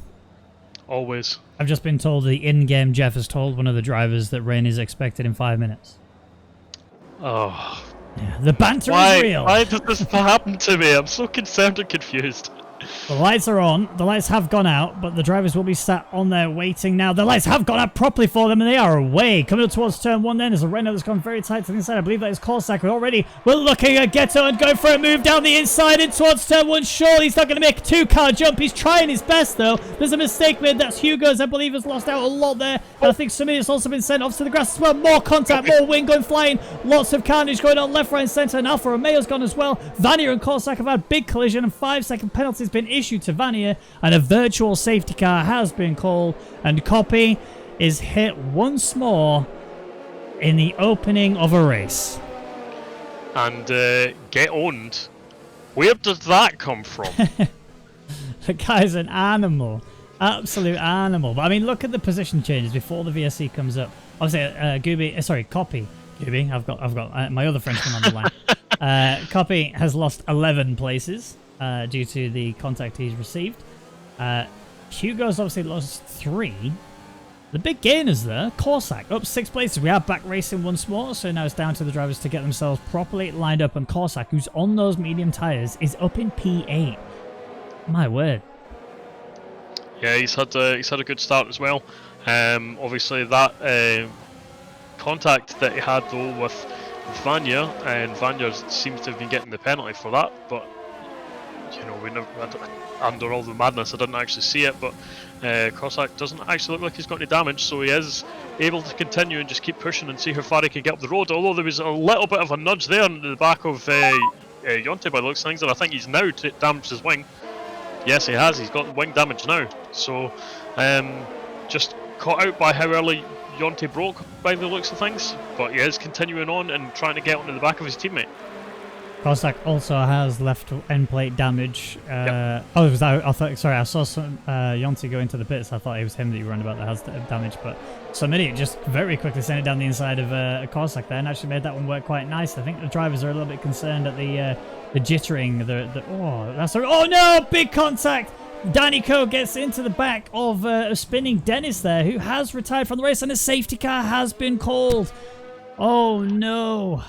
Always. I've just been told the in-game Jeff has told one of the drivers that rain is expected in 5 minutes. Oh. Yeah, the banter is real. Why does this happen to me? I'm so concerned and confused. The lights are on. The lights have gone out, but the drivers will be sat on there waiting now. The lights have gone out properly for them, and they are away. Coming up towards turn 1 then, there's a Renault that's gone very tight to the inside. I believe that is Corsac already. We're looking at Ghetto and going for a move down the inside and towards turn 1. Surely he's not going to make a 2-car jump. He's trying his best, though. There's a mistake made. That's Hugo's, I believe, has lost out a lot there. And I think Sumit has also been sent off to the grass as well. More contact, more wing going flying. Lots of carnage going on left, right, and centre. And Alfa Romeo's gone as well. Vanya and Corsac have had big collision, and 5-second penalties been issued to Vanya, and a virtual safety car has been called, and Copy is hit once more in the opening of a race. And get owned. Where does that come from? The guy's an animal. Absolute animal. But I mean, look at the position changes before the VSC comes up. Obviously, Copy. Gooby, I've got my other Frenchman on the line. Copy has lost 11 places due to the contact he's received. Hugo's obviously lost 3. The big gainers there, Corsac up 6 places. We are back racing once more, so now it's down to the drivers to get themselves properly lined up, and Corsac, who's on those medium tyres, is up in P8. My word. Yeah, he's had a good start as well. Obviously that contact that he had though with Vanya, and Vanya seems to have been getting the penalty for that, but you know, we never under all the madness I didn't actually see it, but Corsac doesn't actually look like he's got any damage, so he is able to continue and just keep pushing and see how far he can get up the road, although there was a little bit of a nudge there in the back of Yonte by the looks of things, and I think he's now damaged his wing. Yes, he has. He's got wing damage now. So, just caught out by how early Yonte broke by the looks of things. But he is continuing on and trying to get onto the back of his teammate. Corsac also has left end plate damage. Yep. Oh, was that? I saw some Yonte go into the pits. I thought it was him that you were on about that has damage. But some idiot just very quickly sent it down the inside of Corsac there and actually made that one work quite nice. I think the drivers are a little bit concerned at the jittering. Oh no! Big contact. Danny Coe gets into the back of spinning Dennis there, who has retired from the race, and a safety car has been called. Oh no!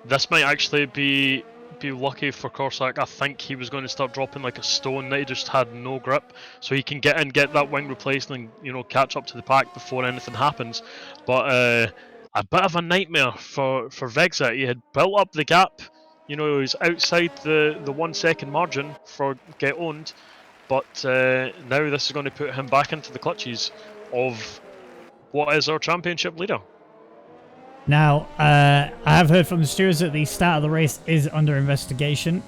This might actually be lucky for Corsac. I think he was going to start dropping like a stone that he just had no grip, so he can get in, get that wing replaced, and catch up to the pack before anything happens. But a bit of a nightmare for Vegza. He had built up the gap. He was outside the 1 second margin for get owned, but now this is going to put him back into the clutches of what is our championship leader. Now, I have heard from the stewards that the start of the race is under investigation.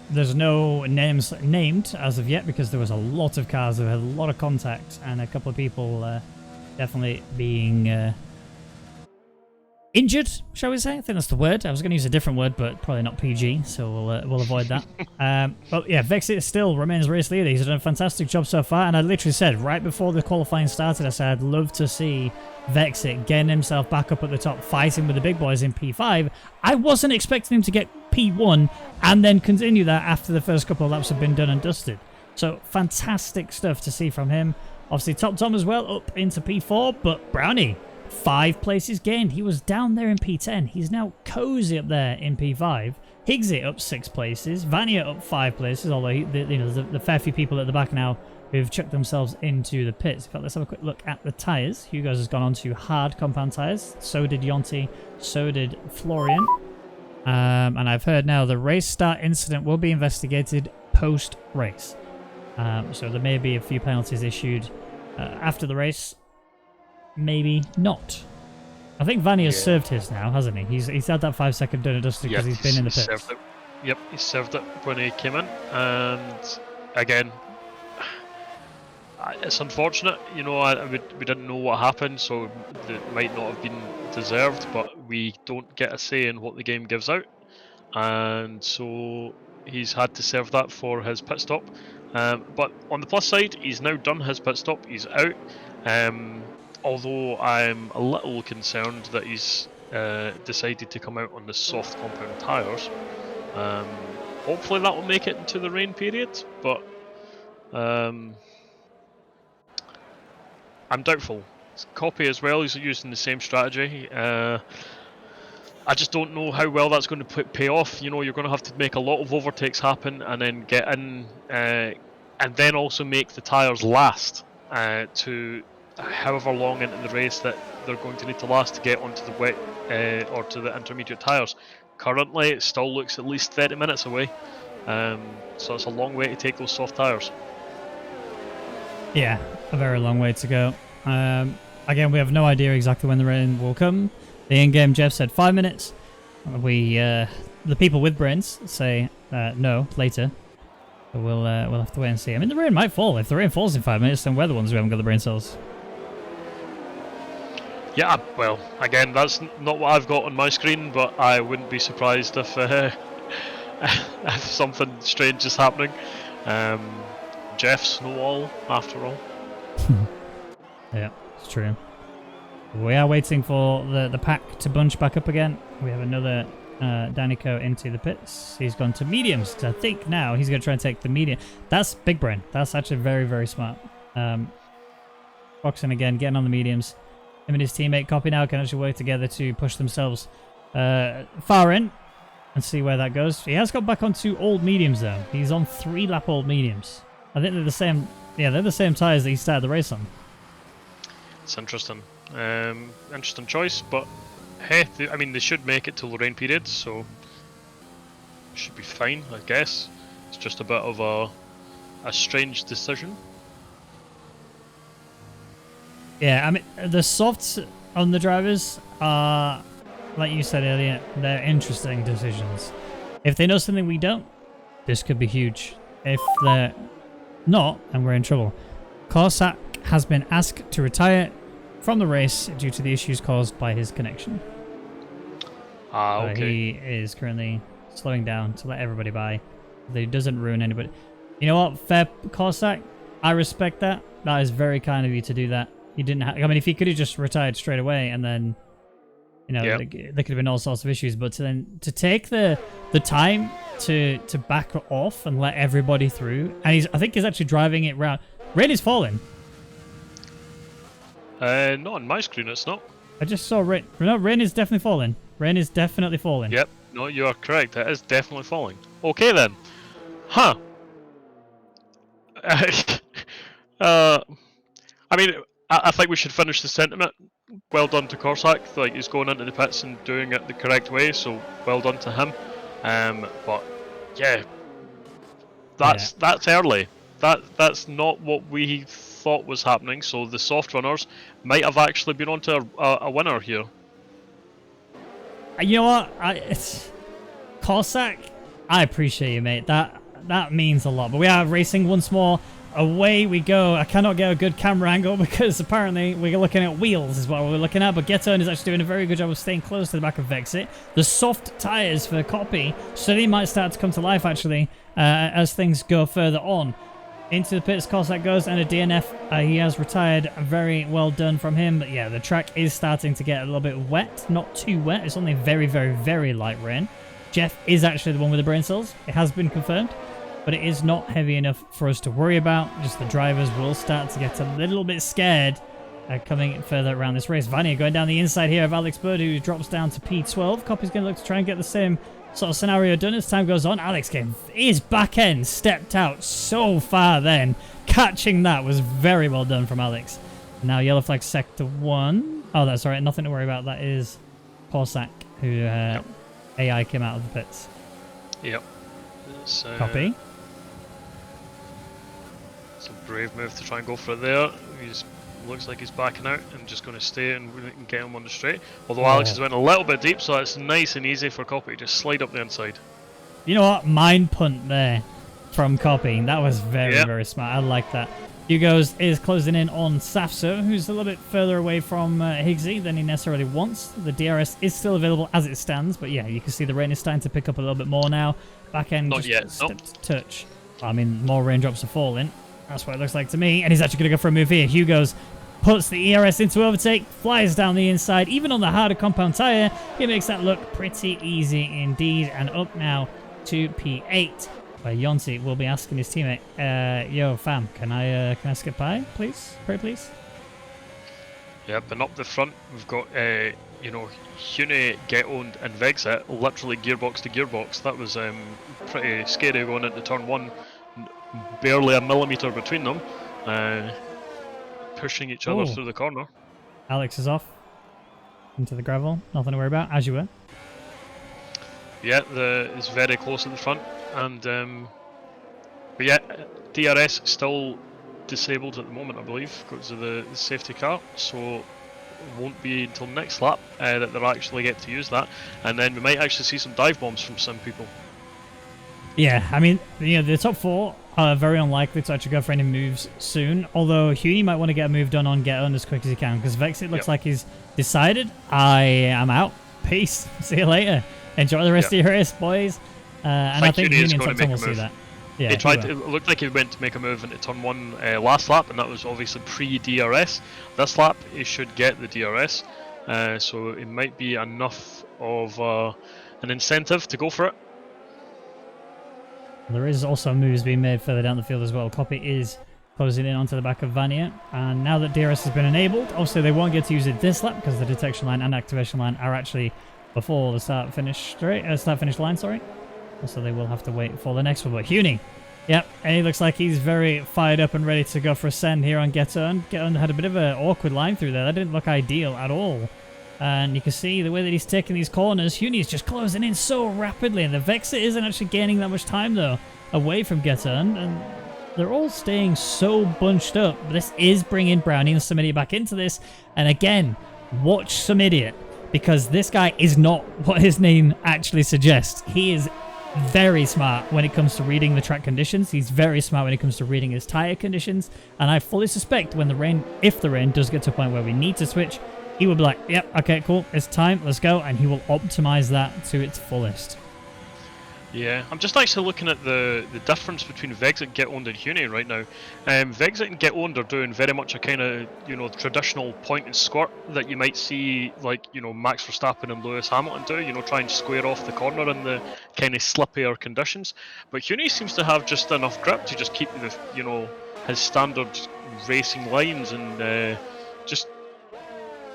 There's no names named as of yet because there was a lot of cars that had a lot of contact and a couple of people definitely being injured, shall we say? I think that's the word. I was going to use a different word, but probably not PG, so we'll avoid that. But yeah, Vexit still remains race leader. He's done a fantastic job so far, and I literally said right before the qualifying started, I said I'd love to see Vexit getting himself back up at the top, fighting with the big boys in P5. I wasn't expecting him to get P1 and then continue that after the first couple of laps have been done and dusted. So fantastic stuff to see from him. Obviously, Top Tom as well up into P4, but Brownie, 5 places gained. He was down there in P10. He's now cozy up there in P5. Higgsy up 6 places. Vanya up 5 places, although the fair few people at the back now who've chucked themselves into the pits. In fact, let's have a quick look at the tyres. Hugo's has gone on to hard compound tyres. So did Yonti. So did Florian. And I've heard now the race start incident will be investigated post-race. So there may be a few penalties issued after the race. Maybe not. I think Vanya's served his now, hasn't he? He's had that 5 second done and dusted because he's been in the pits. Served it. Yep, he served it when he came in, and again, it's unfortunate. We didn't know what happened, so it might not have been deserved, but we don't get a say in what the game gives out, and so he's had to serve that for his pit stop. But on the plus side, he's now done his pit stop. He's out. Although I'm a little concerned that he's decided to come out on the soft compound tyres. Hopefully that will make it into the rain period, but I'm doubtful. Copy as well, he's using the same strategy. I just don't know how well that's going to pay off. You know, you're going to have to make a lot of overtakes happen, and then get in, and then also make the tyres last to however long into the race that they're going to need to last to get onto the wet or to the intermediate tyres. Currently, it still looks at least 30 minutes away, so it's a long way to take those soft tyres. Yeah, a very long way to go. Again, we have no idea exactly when the rain will come. The in-game Jeff said 5 minutes. We, the people with brains say no, later. But we'll have to wait and see. I mean, the rain might fall. If the rain falls in 5 minutes, then we're the ones who haven't got the brain cells. Yeah, well, again, that's not what I've got on my screen, but I wouldn't be surprised if, if something strange is happening. Jeff's no all, after all. Yeah, it's true. We are waiting for the pack to bunch back up again. We have another Danico into the pits. He's gone to mediums, because I think now he's going to try and take the medium. That's big brain. That's actually very, very smart. Boxing again, getting on the mediums. Him and his teammate Copy now can actually work together to push themselves far in and see where that goes. He has got back onto old mediums though. He's on 3-lap old mediums. I think they're the same. Yeah, they're the same tyres that he started the race on. It's interesting. Interesting choice, but hey, I mean, they should make it till the rain period, so should be fine, I guess. It's just a bit of a strange decision. Yeah, I mean, the softs on the drivers are, like you said earlier, they're interesting decisions. If they know something we don't, this could be huge. If they're not, and we're in trouble. Corsac has been asked to retire from the race due to the issues caused by his connection. Okay. He is currently slowing down to let everybody by. That he doesn't ruin anybody. You know what? Fair, Corsac. I respect that. That is very kind of you to do that. He didn't. I mean, if he could have just retired straight away, and then, you know, there could have been all sorts of issues. But to take the time to back off and let everybody through, and I think he's actually driving it round. Rain is falling. Not on my screen, it's not. I just saw rain. No, rain is definitely falling. Rain is definitely falling. Yep. No, you are correct. It is definitely falling. Okay then. Huh. I mean, I think we should finish the sentiment. Well done to Corsac. Like, he's going into the pits and doing it the correct way, so well done to him. But yeah, that's early. That's not what we thought was happening. So the soft runners might have actually been onto a winner here. You know what? It's Corsac. I appreciate you, mate. That means a lot. But we are racing once more. Away we go. I cannot get a good camera angle because apparently we're looking at wheels is what we're looking at. But Geton is actually doing a very good job of staying close to the back of Vexit. The soft tyres for Copy, so they might start to come to life actually as things go further on. Into the pits, Corsac goes, and a DNF. He has retired. Very well done from him. But yeah, the track is starting to get a little bit wet. Not too wet. It's only very, very, very light rain. Jeff is actually the one with the brain cells. It has been confirmed. But it is not heavy enough for us to worry about. Just the drivers will start to get a little bit scared coming further around this race. Vanya going down the inside here of Alex Bird, who drops down to P12. Copy's going to look to try and get the same sort of scenario done as time goes on. Alex getting his back end stepped out so far then. Catching that was very well done from Alex. Now yellow flag sector 1. Oh, that's all right. Nothing to worry about. That is Corsac, who AI came out of the pits. Yep. Copy. It's a brave move to try and go for it there. Looks like he's backing out and just going to stay and get him on the straight. Although Alex has went a little bit deep, so it's nice and easy for Copy. Just slide up the inside. You know what? Mind punt there from Copy. That was very, very smart. I like that. Hugo's is closing in on Safso, who's a little bit further away from Higgsy than he necessarily wants. The DRS is still available as it stands, but yeah, you can see the rain is starting to pick up a little bit more now. Back end not yet. Stepped touch. I mean, more raindrops are falling. That's what it looks like to me. And he's actually going to go for a move here. Hugo's puts the ERS into overtake, flies down the inside. Even on the harder compound tyre, he makes that look pretty easy indeed. And up now to P8, where Yonti will be asking his teammate, yo, fam, can I skip by, please? Pray, please? Yep, and up the front we've got you know, Hune, Get Owned, and Vexit, literally gearbox to gearbox. That was pretty scary going into turn one. Barely a millimetre between them, pushing each other through the corner. Alex is off into the gravel. Nothing to worry about, as you were. Yeah, it's very close at the front, and but yeah, DRS still disabled at the moment, I believe, because of the safety car. So it won't be until next lap that they'll actually get to use that, and then we might actually see some dive bombs from some people. Yeah, I mean, you know, the top four are very unlikely to actually go for any moves soon. Although Huni might want to get a move done on Get On as quick as he can, because Vexit looks like he's decided, I am out. Peace. See you later. Enjoy the rest of your race, boys. And I think Huni and Top will see that. Yeah, he tried. It looked like he went to make a move into turn one last lap, and that was obviously pre-DRS. This lap, he should get the DRS, so it might be enough of an incentive to go for it. There is also moves being made further down the field as well. Copy is closing in onto the back of Vania, and now that DRS has been enabled, obviously they won't get to use it this lap because the detection line and activation line are actually before the start-finish line. Sorry. So they will have to wait for the next one. But Huni, yep, and he looks like he's very fired up and ready to go for a send here on Get On. Get On had a bit of an awkward line through there. That didn't look ideal at all. And you can see the way that he's taking these corners. Huni is just closing in so rapidly. And the Vexit isn't actually gaining that much time, though, away from Get On. And they're all staying so bunched up. But this is bringing Brownie and Some Idiot back into this. And again, watch Some Idiot, because this guy is not what his name actually suggests. He is very smart when it comes to reading the track conditions. He's very smart when it comes to reading his tire conditions. And I fully suspect when the rain, if the rain does get to a point where we need to switch, he will be like, yep, okay, cool, it's time, let's go. And he will optimize that to its fullest. Yeah, I'm just actually looking at the difference between Vexit, Get Owned, and Huni right now. Vexit and Get Owned are doing very much a kind of, you know, traditional point and squirt that you might see, like, you know, Max Verstappen and Lewis Hamilton do, you know, try and square off the corner in the kind of slippier conditions. But Huni seems to have just enough grip to just keep the, you know, his standard racing lines and just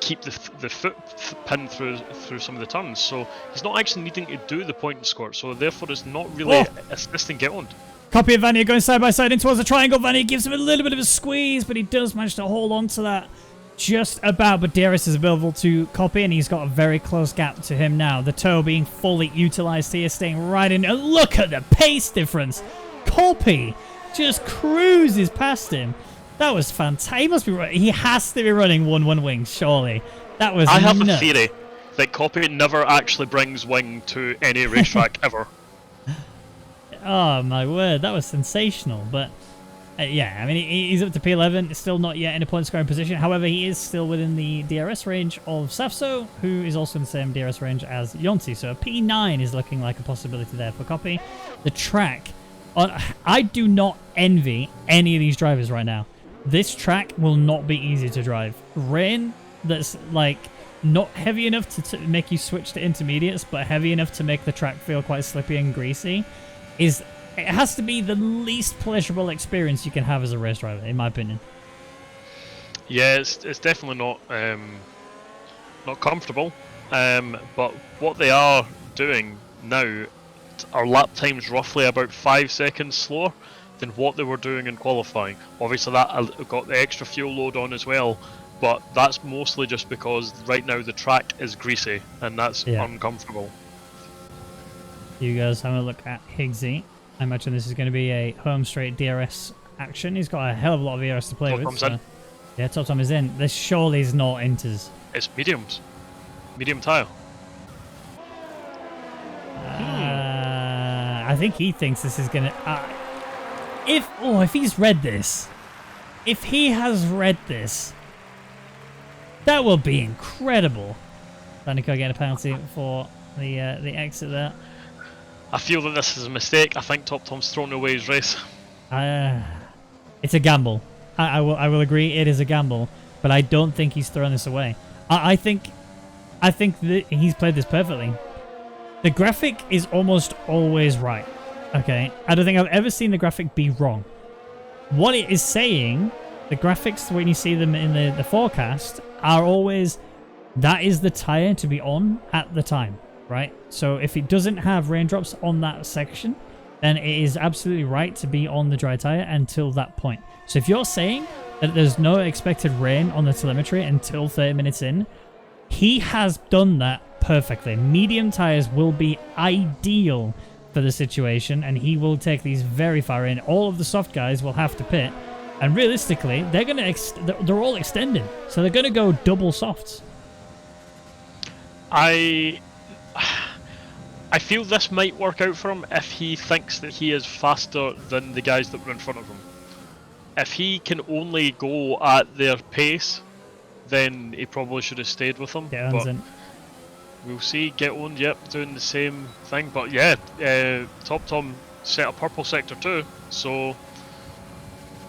keep the foot pinned through some of the turns, so he's not actually needing to do the point and squirt, so therefore it's not really assisting Get On. Copy of Vania going side by side in towards the triangle. Vania gives him a little bit of a squeeze, but he does manage to hold on to that just about. But DRS is available to Copy, and he's got a very close gap to him now. The toe being fully utilized here, staying right in. And look at the pace difference. Copy just cruises past him. That was fantastic. He has to be running 1-1 wings, surely. That was I have nuts. a theory that Copy never actually brings wing to any racetrack ever. Oh my word, that was sensational. But yeah, I mean, he's up to P11, still not yet in a point scoring position. However, he is still within the DRS range of Safso, who is also in the same DRS range as Yonti. So a P9 is looking like a possibility there for Copy. The track, I do not envy any of these drivers right now. This track will not be easy to drive. Rain that's like not heavy enough to make you switch to intermediates, but heavy enough to make the track feel quite slippy and greasy, it has to be the least pleasurable experience you can have as a race driver, in my opinion. Yeah, it's definitely not comfortable. But what they are doing now, our lap time's roughly about 5 seconds slower than what they were doing in qualifying. Obviously that got the extra fuel load on as well, but that's mostly just because right now the track is greasy and that's uncomfortable. You guys have a look at Higgsy. I imagine this is going to be a home straight DRS action. He's got a hell of a lot of ERS to play with. So. Yeah, Top Tom is in. This surely is not inters. It's mediums. Medium tire. I think he thinks this is going to... if he's read this, if he has read this, that will be incredible. Danica getting a penalty for the exit there. I feel that this is a mistake. I think Top Tom's thrown away his race. It's a gamble. I will agree it is a gamble, but I don't think he's thrown this away. I think that he's played this perfectly. The graphic is almost always right. Okay, I don't think I've ever seen the graphic be wrong. What it is saying, the graphics when you see them in the forecast are always, that is the tire to be on at the time, right? So if it doesn't have raindrops on that section, then it is absolutely right to be on the dry tire until that point. So if you're saying that there's no expected rain on the telemetry until 30 minutes in, he has done that perfectly. Medium tires will be ideal for the situation, and he will take these very far in. All of the soft guys will have to pit, and realistically, they're all extended, so they're gonna go double softs. I feel this might work out for him if he thinks that he is faster than the guys that were in front of him. If he can only go at their pace, then he probably should have stayed with them. Yeah, but we'll see. Get owned, yep, doing the same thing. But yeah, Top Tom set a purple sector too, so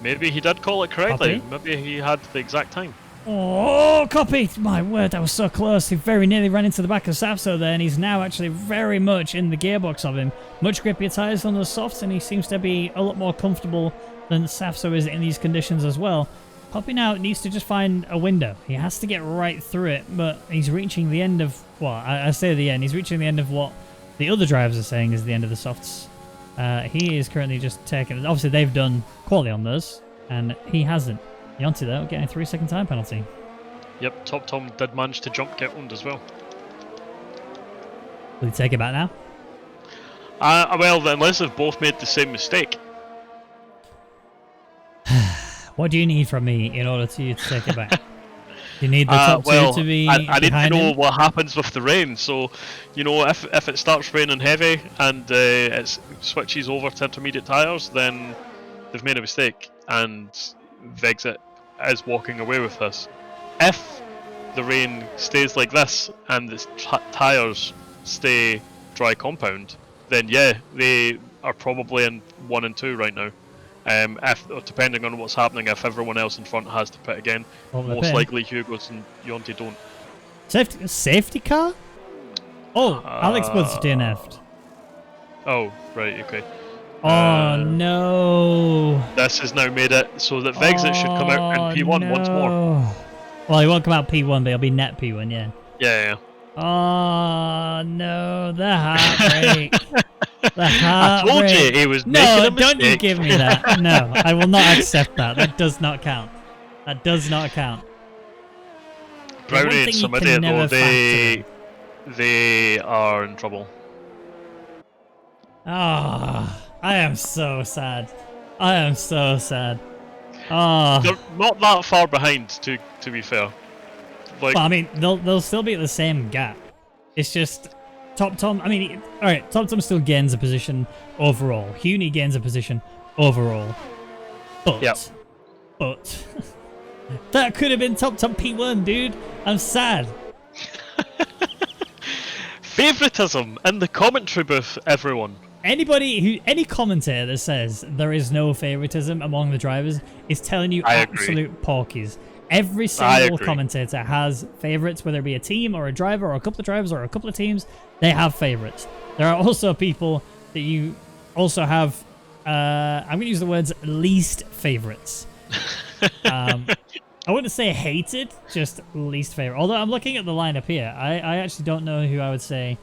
maybe he did call it correctly. Copy. Maybe he had the exact time. Oh, copy! My word, that was so close. He very nearly ran into the back of Sapso there, and he's now actually very much in the gearbox of him. Much grippier tyres on the softs, and he seems to be a lot more comfortable than Sapso is in these conditions as well. Poppy now needs to just find a window. He has to get right through it, but he's reaching the end of, well, I say the end. He's reaching the end of what the other drivers are saying is the end of the softs. He is currently just taking, obviously they've done quality on those, and he hasn't. Yonti though, getting a 3-second time penalty. Yep, Top Tom did manage to jump get owned as well. Will he take it back now? Well, unless they've both made the same mistake. What do you need from me in order to take it back? You need the top two to be I need to know him? what happens with the rain. So, you know, if it starts raining heavy and it switches over to intermediate tyres, then they've made a mistake and Vexit is walking away with this. If the rain stays like this and the tyres stay dry compound, then yeah, they are probably in 1 and 2 right now. If depending on what's happening, if everyone else in front has to pit again, most likely Hugo's and Yonti don't. Safety car? Oh, Alex Woods DNF'd. Oh, right, okay. Oh no! This has now made it so that Vexit should come out in P1 once more. Well, he won't come out P1, but he'll be net P1, yeah. Yeah. Oh no, the heartbreak. The heartbreak. I told you he was making a mistake. No, don't you give me that. No, I will not accept that. That does not count. That does not count. Brownie and some idiot though, they are in trouble. Ah, I am so sad. I am so sad. Ah. They're not that far behind, to be fair. Like, well, I mean, they'll still be at the same gap. It's just Top Tom. I mean, all right, Top Tom still gains a position overall. Huni gains a position overall. But, yep. but that could have been Top Tom P1, dude. I'm sad. Favoritism in the commentary booth, everyone. Any commentator that says there is no favoritism among the drivers is telling you absolute porkies. Every single commentator has favorites, whether it be a team or a driver or a couple of drivers or a couple of teams. They have favorites. There are also people that you also have. I'm going to use the words least favorites. I wouldn't say hated, just least favorite. Although I'm looking at the lineup here, I actually don't know who I would say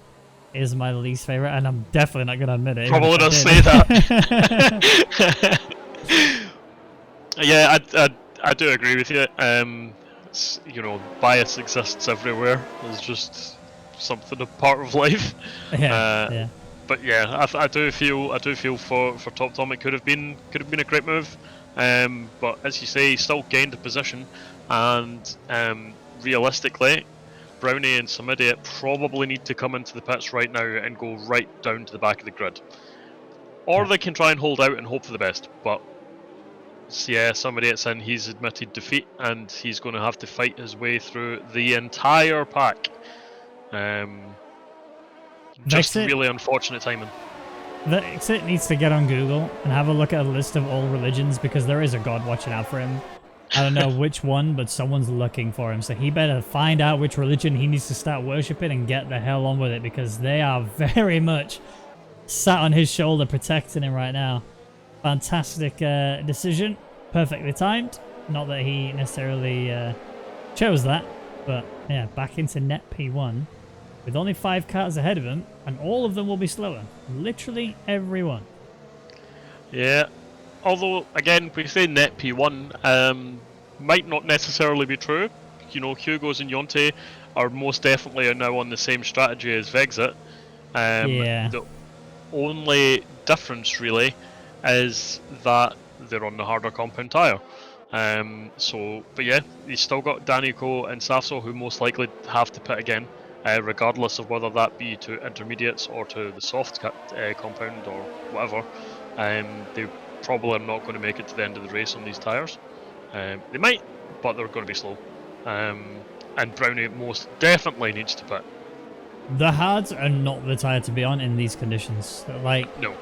is my least favorite, and I'm definitely not going to admit it. Probably not say that. Yeah, I do agree with you. You know, bias exists everywhere. It's just something a part of life. Yeah. But yeah, I do feel for Top Tom. It could have been a great move. But as you say, he still gained a position, and realistically, Brownie and some idiot probably need to come into the pits right now and go right down to the back of the grid. Or they can try and hold out and hope for the best, but yeah, some idiot's in, he's admitted defeat, and he's going to have to fight his way through the entire pack. Just really unfortunate timing. Vexit needs to get on Google and have a look at a list of all religions, because there is a god watching out for him. I don't know which one, but someone's looking for him, so he better find out which religion he needs to start worshipping and get the hell on with it, because they are very much sat on his shoulder protecting him right now. Fantastic decision, perfectly timed. Not that he necessarily chose that, But yeah, back into net P1 with only 5 cars ahead of him, and all of them will be slower. Literally everyone. Yeah. Although, again, we say net P1, might not necessarily be true. You know, Hugo's and Yonte are most definitely now on the same strategy as Vexit. Yeah. The only difference, really, is that they're on the harder compound tyre. But yeah, you've still got Danico and Safso, who most likely have to pit again, regardless of whether that be to intermediates or to the soft compound or whatever. They probably are not going to make it to the end of the race on these tyres. They might, but they're going to be slow. And Brownie most definitely needs to pit. The hards are not the tyre to be on in these conditions. Like, no.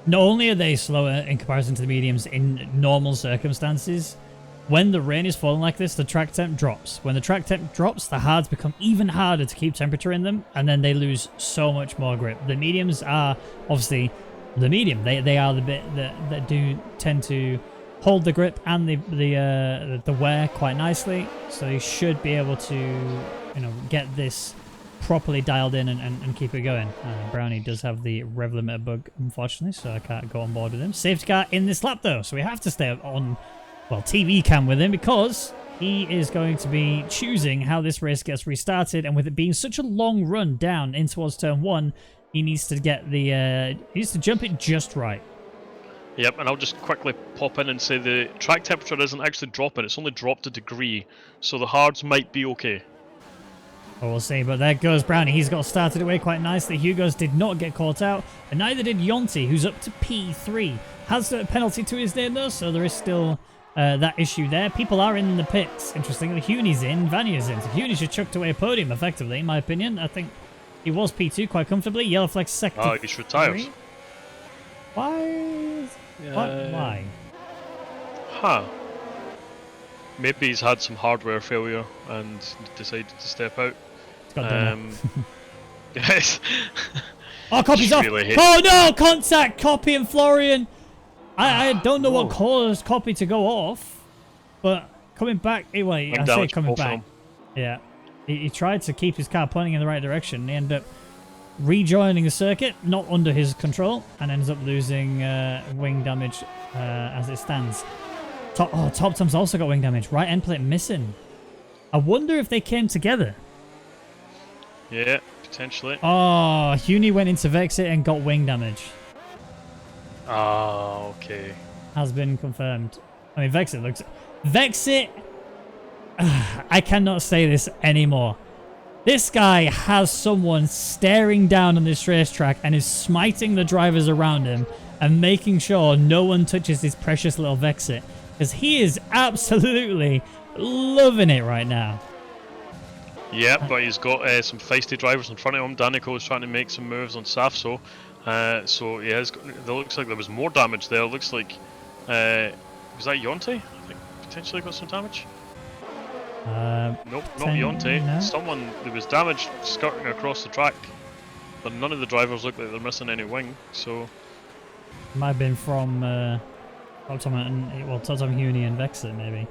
Not only are they slower in comparison to the mediums in normal circumstances, when the rain is falling like this, the track temp drops. When the track temp drops, the hards become even harder to keep temperature in them, and then they lose so much more grip. The mediums are obviously the medium. They are the bit that do tend to hold the grip and the wear quite nicely, so you should be able to get this properly dialed in and keep it going. Brownie does have the rev limiter bug, unfortunately, so I can't go on board with him. Safety car in this lap though, so we have to stay on, well, TV cam with him, because he is going to be choosing how this race gets restarted, and with it being such a long run down in towards turn 1, he needs to get he needs to jump it just right. Yep, and I'll just quickly pop in and say the track temperature isn't actually dropping, it's only dropped a degree, so the hards might be okay. Well, we'll see, but there goes Brownie. He's got started away quite nicely. Hugo's did not get caught out, and neither did Yonti, who's up to P3. Has a penalty to his name, though, so there is still that issue there. People are in the pits. Interestingly, Hunie's in, Vanya's in. So Hunie's just chucked away a podium, effectively, in my opinion. I think he was P2 quite comfortably. Yellow flag sector. Oh, he's retired. Why? Why? Huh. Maybe he's had some hardware failure and decided to step out. Yes. Oh, copy's off! Really Oh no! Contact! Copy and Florian! I don't know what caused Copy to go off, but coming back... Anyway, I say coming back. Yeah. He tried to keep his car pointing in the right direction. He ended up rejoining the circuit, not under his control, and ends up losing wing damage as it stands. Top Tom's also got wing damage. Right end plate missing. I wonder if they came together. Yeah, potentially. Oh, Hunie went into Vexit and got wing damage. Oh, okay. Has been confirmed. I mean, Vexit looks... Vexit... I cannot say this anymore. This guy has someone staring down on this racetrack and is smiting the drivers around him and making sure no one touches this precious little Vexit. Because he is absolutely loving it right now. Yeah, but he's got some feisty drivers in front of him. Danico is trying to make some moves on Safso. So yeah, it looks like there was more damage there. It looks like... was that Yonte? I think potentially got some damage. Nope, not Yonte. No? Someone, there was damage skirting across the track. But none of the drivers look like they're missing any wing, so... Might have been from... Top Tom, Hunie and Vexit, maybe.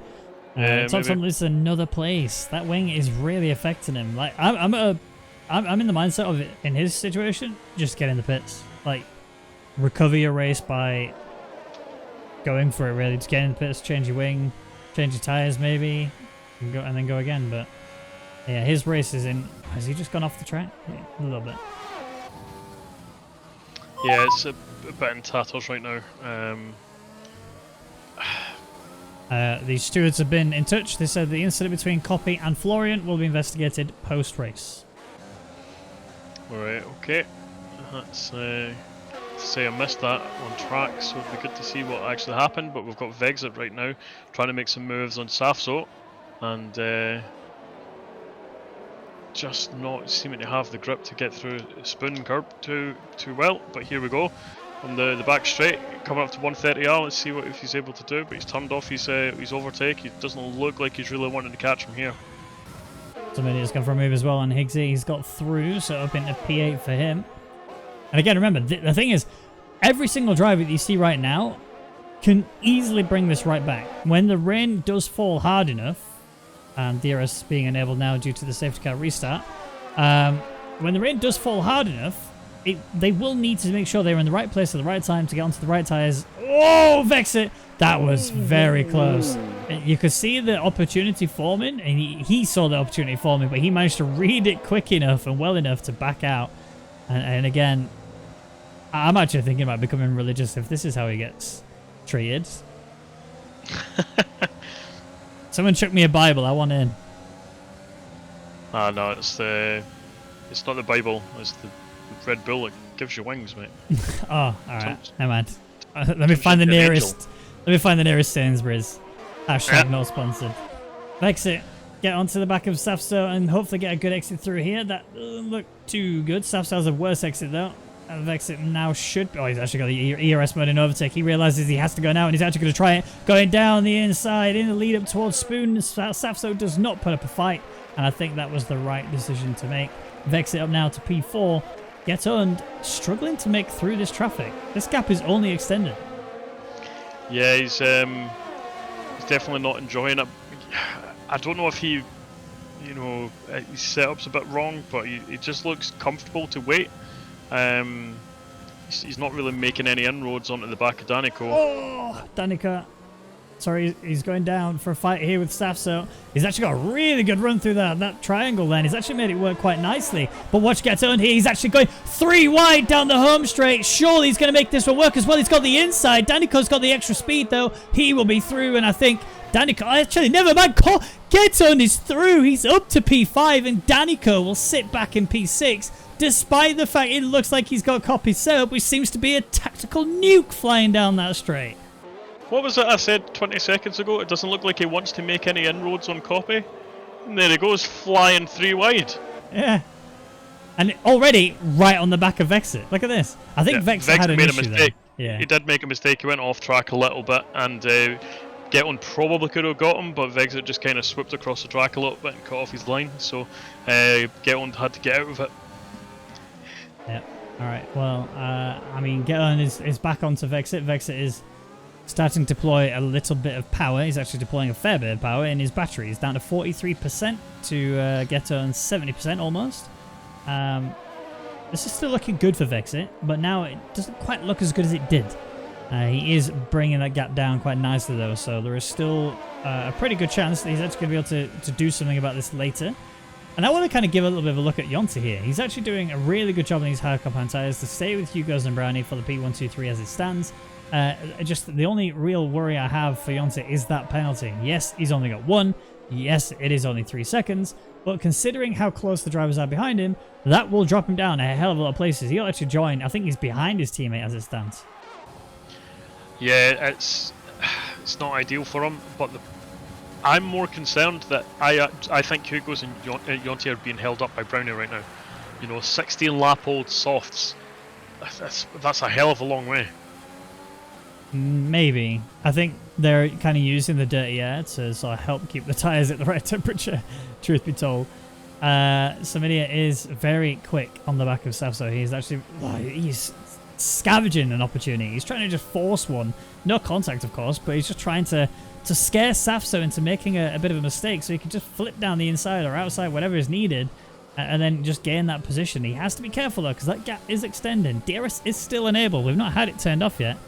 Top Tom is another place. That wing is really affecting him. Like I'm in the mindset of it in his situation. Just get in the pits. Like recover your race by going for it. Really, just get in the pits, change your wing, change your tires, maybe, and then go again. But yeah, his race is in. Has he just gone off the track? Yeah, a little bit. Yeah, it's a bit in tatters right now. The stewards have been in touch. They said the incident between Copy and Florian will be investigated post-race. Alright, okay. Let's say I missed that on track, so it'd be good to see what actually happened, but we've got Vexit right now trying to make some moves on Safso, and just not seeming to have the grip to get through Spoon curb too well, but here we go. On the back straight, coming up to 130R, let's see if he's able to do, but he's turned off his overtake. It doesn't look like he's really wanting to catch him here. Somebody has gone for a move as well on Higgsy. He's got through, so up into P8 for him. And again, remember, the thing is, every single driver that you see right now can easily bring this right back. When the rain does fall hard enough, and DRS being enabled now due to the safety car restart. When the rain does fall hard enough, they will need to make sure they're in the right place at the right time to get onto the right tyres. Oh, Vexit! That was very close. You could see the opportunity forming, and he saw the opportunity forming, but he managed to read it quick enough and well enough to back out. And again, I'm actually thinking about becoming religious if this is how he gets treated. Someone chuck me a Bible. I want in. No, it's not the Bible. It's the Red Bull that gives you wings, mate. Oh, all right. Never mind. Let me find the nearest. Let me find the nearest Sainsbury's. Hashtag not sponsored. Vexit, get onto the back of Safso and hopefully get a good exit through here. That doesn't look too good. Safso has a worse exit though. Vexit now should... Oh, he's actually got the ERS mode in overtake. He realizes he has to go now, and he's actually going to try it. Going down the inside in the lead up towards Spoon. Safso does not put up a fight, and I think that was the right decision to make. Vexit up now to P4. Get on, struggling to make through this traffic. This gap is only extended. Yeah, he's definitely not enjoying it. I don't know if his setup's a bit wrong, but he just looks comfortable to wait. He's not really making any inroads onto the back of Danico. Oh, Danica. Sorry, he's going down for a fight here with Safso. He's actually got a really good run through that triangle then. He's actually made it work quite nicely. But watch Get On here. He's actually going 3 wide down the home straight. Surely he's going to make this one work as well. He's got the inside. Danico's got the extra speed though. He will be through, and I think Danico... Actually, never mind. Get On is through. He's up to P5, and Danico will sit back in P6. Despite the fact it looks like he's got copy set up, which seems to be a tactical nuke flying down that straight. What was it I said 20 seconds ago? It doesn't look like he wants to make any inroads on copy. And there he goes, flying 3 wide. Yeah. And already right on the back of Vexit. Look at this. I think Vexit had an issue there. Yeah. He did make a mistake. He went off track a little bit, and Get On probably could have got him, but Vexit just kind of swooped across the track a little bit and cut off his line. So Get On had to get out of it. Yeah. All right. Well, I mean, Get On is back onto Vexit. Vexit is starting to deploy a little bit of power. He's actually deploying a fair bit of power in his battery. He's down to 43% to Get On 70% almost. This is still looking good for Vexit, but now it doesn't quite look as good as it did. He is bringing that gap down quite nicely though, so there is still a pretty good chance that he's actually going to be able to do something about this later. And I want to kind of give a little bit of a look at Yonta here. He's actually doing a really good job on these high compound tires to stay with Hugo's and Brownie for the P123 as it stands. Just the only real worry I have for Yonta is that penalty. Yes, he's only got 1. Yes, it is only 3 seconds. But considering how close the drivers are behind him, that will drop him down a hell of a lot of places. He'll actually join. I think he's behind his teammate as it stands. Yeah, it's not ideal for him, but I'm more concerned that I think Hugo's and Yonta are being held up by Brownie right now. 16 lap old softs. That's a hell of a long way. Maybe. I think they're kind of using the dirty air to sort of help keep the tyres at the right temperature, truth be told. Samidia is very quick on the back of Safso. He's scavenging an opportunity. He's trying to just force one. No contact, of course, but he's just trying to scare Safso into making a bit of a mistake so he can just flip down the inside or outside, whatever is needed, and then just gain that position. He has to be careful, though, because that gap is extending. DRS is still enabled. We've not had it turned off yet.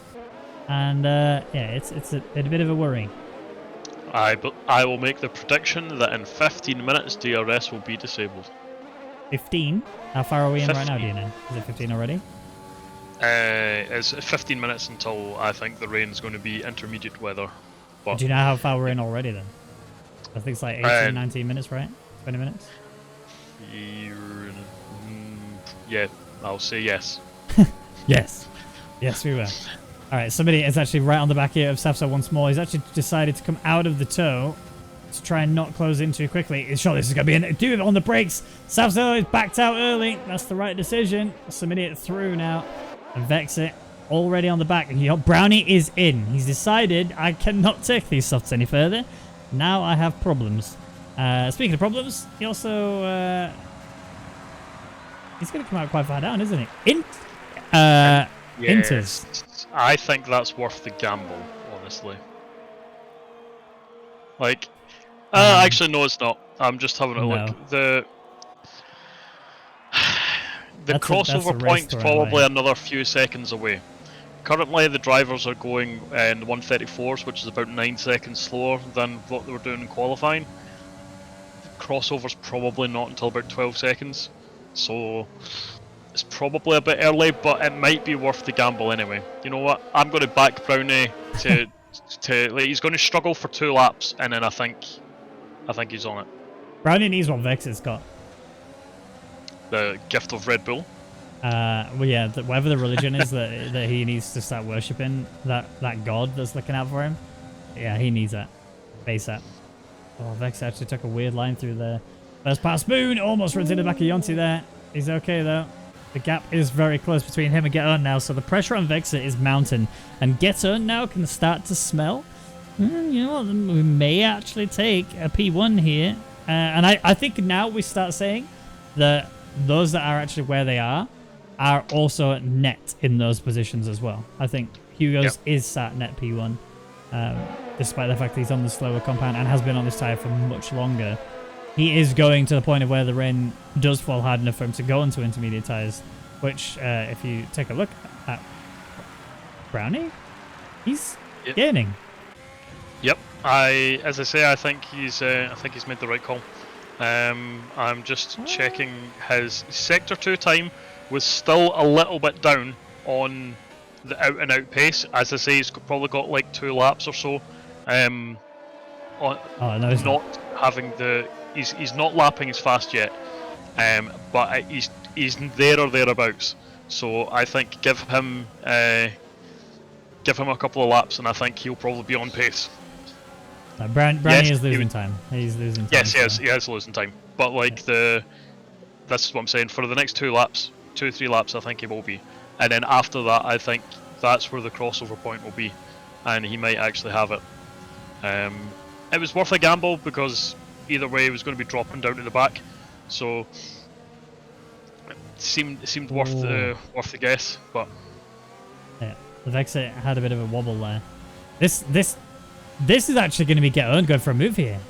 And, yeah, it's a bit of a worry. I will make the prediction that in 15 minutes DRS will be disabled. 15? How far are we in 15. right now, do you know? Is it 15 already? It's 15 minutes until I think the rain's going to be intermediate weather. But do you know how far we're in already then? I think it's like 18, 19 minutes, right? 20 minutes? Yeah, I'll say yes. Yes. Yes, we will. Alright, somebody is actually right on the back here of Safso once more. He's actually decided to come out of the toe to try and not close in too quickly. Sure, this is going to be do it on the brakes. Safso is backed out early. That's the right decision. Submitting it through now. And Vexit already on the back. And Brownie is in. He's decided I cannot take these softs any further. Now I have problems. Speaking of problems, he also... he's going to come out quite far down, isn't he? Inters. I think that's worth the gamble, honestly. Like, Actually, no, it's not. I'm just having a No. look. The That's crossover a race point's thrown probably away. another few seconds away. Currently, the drivers are going in 134s, which is about 9 seconds slower than what they were doing in qualifying. The crossover's probably not until about 12 seconds, so it's probably a bit early, but it might be worth the gamble anyway. You know what? I'm going to back Brownie to like, he's going to struggle for 2 laps, and then I think he's on it. Brownie needs what Vexit's got. The gift of Red Bull. Well, yeah, whatever the religion is that he needs to start worshipping, that god that's looking out for him. Yeah, he needs that. ASAP. Oh, Vex actually took a weird line through there. First pass, Moon almost runs in the back of Yonti there. He's okay though. The gap is very close between him and Geton now, so the pressure on Vexit is mounting. And Geton now can start to smell. You know what? We may actually take a P1 here. And I think now we start saying that those that are actually where they are also net in those positions as well. I think Hugo's is sat net P1, despite the fact that he's on the slower compound and has been on this tyre for much longer. He is going to the point of where the rain does fall hard enough for him to go into intermediate tyres, which, if you take a look at Brownie, he's gaining. Yep. As I say, I think he's made the right call. I'm just checking his sector 2 time was still a little bit down on the out and out pace. As I say, he's probably got like 2 laps or so. He's not lapping as fast yet. But he's there or thereabouts. So I think give him a couple of laps, and I think he'll probably be on pace. Brownie is losing time. He's losing time. Yes, he is losing time. But like that's what I'm saying. For the next 3 laps, I think he will be. And then after that, I think that's where the crossover point will be, and he might actually have it. It was worth a gamble because either way, he was going to be dropping down to the back, so it seemed worth the guess. But yeah, the Vexit had a bit of a wobble there. This is actually going to be Geton going for a move here.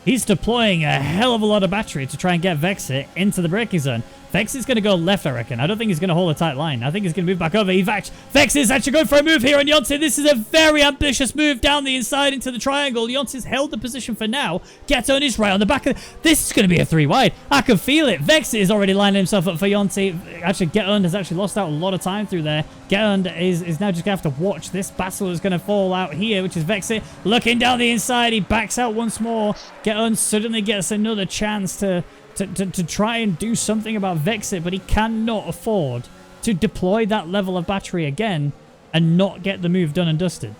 He's deploying a hell of a lot of battery to try and get Vexit into the braking zone. Vexit's going to go left, I reckon. I don't think he's going to hold a tight line. I think he's going to move back over. Vexit's actually going for a move here on Yonti. This is a very ambitious move down the inside into the triangle. Yonti's held the position for now. Geton is right on the back of this is going to be a 3 wide. I can feel it. Vexit is already lining himself up for Yonti. Actually, Geton has actually lost out a lot of time through there. Geton is now just going to have to watch this battle is going to fall out here, which is Vexit looking down the inside. He backs out once more. Geton suddenly gets another chance to try and do something about Vexit, but he cannot afford to deploy that level of battery again and not get the move done and dusted.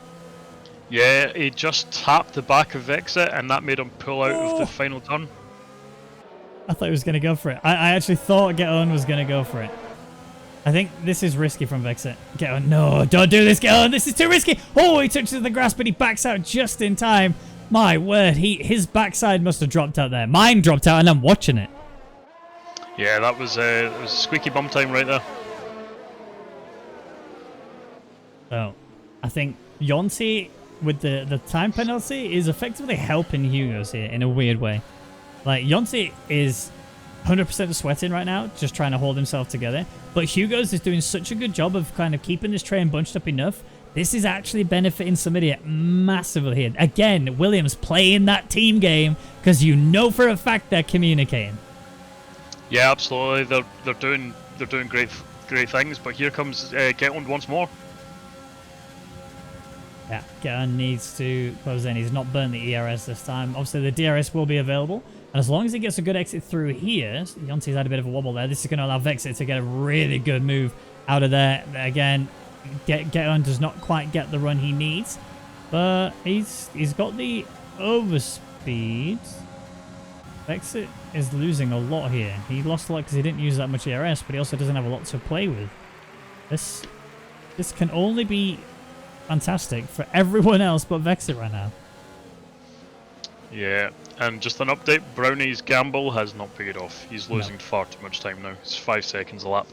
Yeah, he just tapped the back of Vexit, and that made him pull out of the final turn. I thought he was going to go for it. I actually thought Geton was going to go for it. I think this is risky from Vexit. Geton, no, don't do this, Geton. This is too risky. Oh, he touches the grass, but he backs out just in time. My word, his backside must have dropped out there. Mine dropped out, and I'm watching it. Yeah, that was it was squeaky bum time right there. So, I think Yonti with the time penalty is effectively helping Hugo's here in a weird way. Like, Yonti is 100% sweating right now, just trying to hold himself together. But Hugo's is doing such a good job of kind of keeping this train bunched up enough. This is actually benefiting Samidia massively here. Again, Williams playing that team game because you know for a fact they're communicating. Yeah, absolutely. They're doing great things. But here comes Geton once more. Yeah, Geton needs to close in. He's not burned the ERS this time. Obviously, the DRS will be available. And as long as he gets a good exit through here, Yonti's had a bit of a wobble there. This is going to allow Vexit to get a really good move out of there. Again, Geton does not quite get the run he needs, but he's got the overspeed. Vexit is losing a lot here. He lost a lot because he didn't use that much ERS, but he also doesn't have a lot to play with. This can only be fantastic for everyone else but Vexit right now. Yeah, and just an update, Brownie's gamble has not paid off. He's losing far too much time now. It's 5 seconds a lap.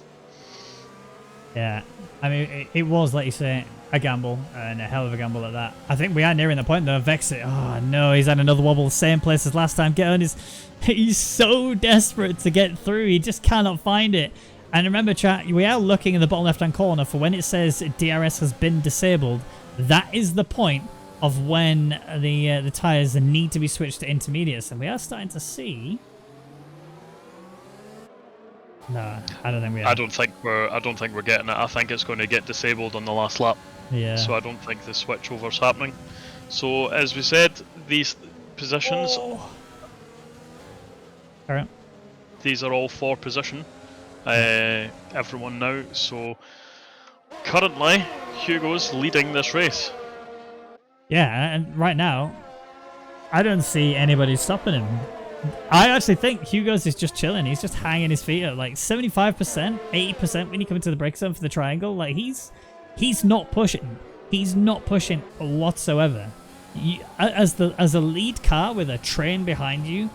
Yeah. I mean, it was, like you say, a gamble, and a hell of a gamble at that. I think we are nearing the point, though. Vexit, oh no, he's had another wobble, same place as last time. Get on he's so desperate to get through. He just cannot find it. And remember, chat, we are looking in the bottom left-hand corner for when it says DRS has been disabled. That is the point of when the tyres need to be switched to intermediates. And we are starting to see... No, I don't think we are. I don't think we're getting it. I think it's going to get disabled on the last lap. Yeah. So I don't think the switchover's happening. So as we said, these positions... Oh. All right. These are all for position. Everyone now. So currently, Hugo's leading this race. Yeah, and right now, I don't see anybody stopping him. I actually think Hugo's is just chilling. He's just hanging his feet at like 75%, 80% when you come into the brake zone for the triangle. Like he's not pushing. He's not pushing whatsoever. As a lead car with a train behind you,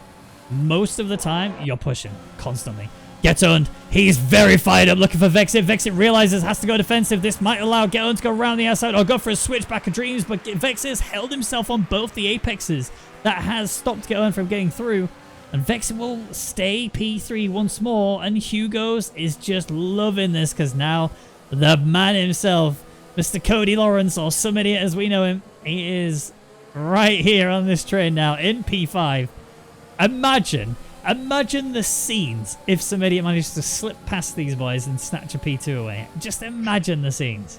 most of the time you're pushing constantly. Gets owned. He's very fired up looking for Vexit. Vexit realizes has to go defensive. This might allow Get On to go around the outside or go for a switch back of dreams, but Vexit has held himself on both the apexes. That has stopped Get On from getting through. And Vexit will stay P3 once more. And Hugo's is just loving this because now the man himself, Mr. Cody Lawrence, or some idiot as we know him, he is right here on this train now in P5. Imagine the scenes if some idiot managed to slip past these boys and snatch a P2 away. Just imagine the scenes.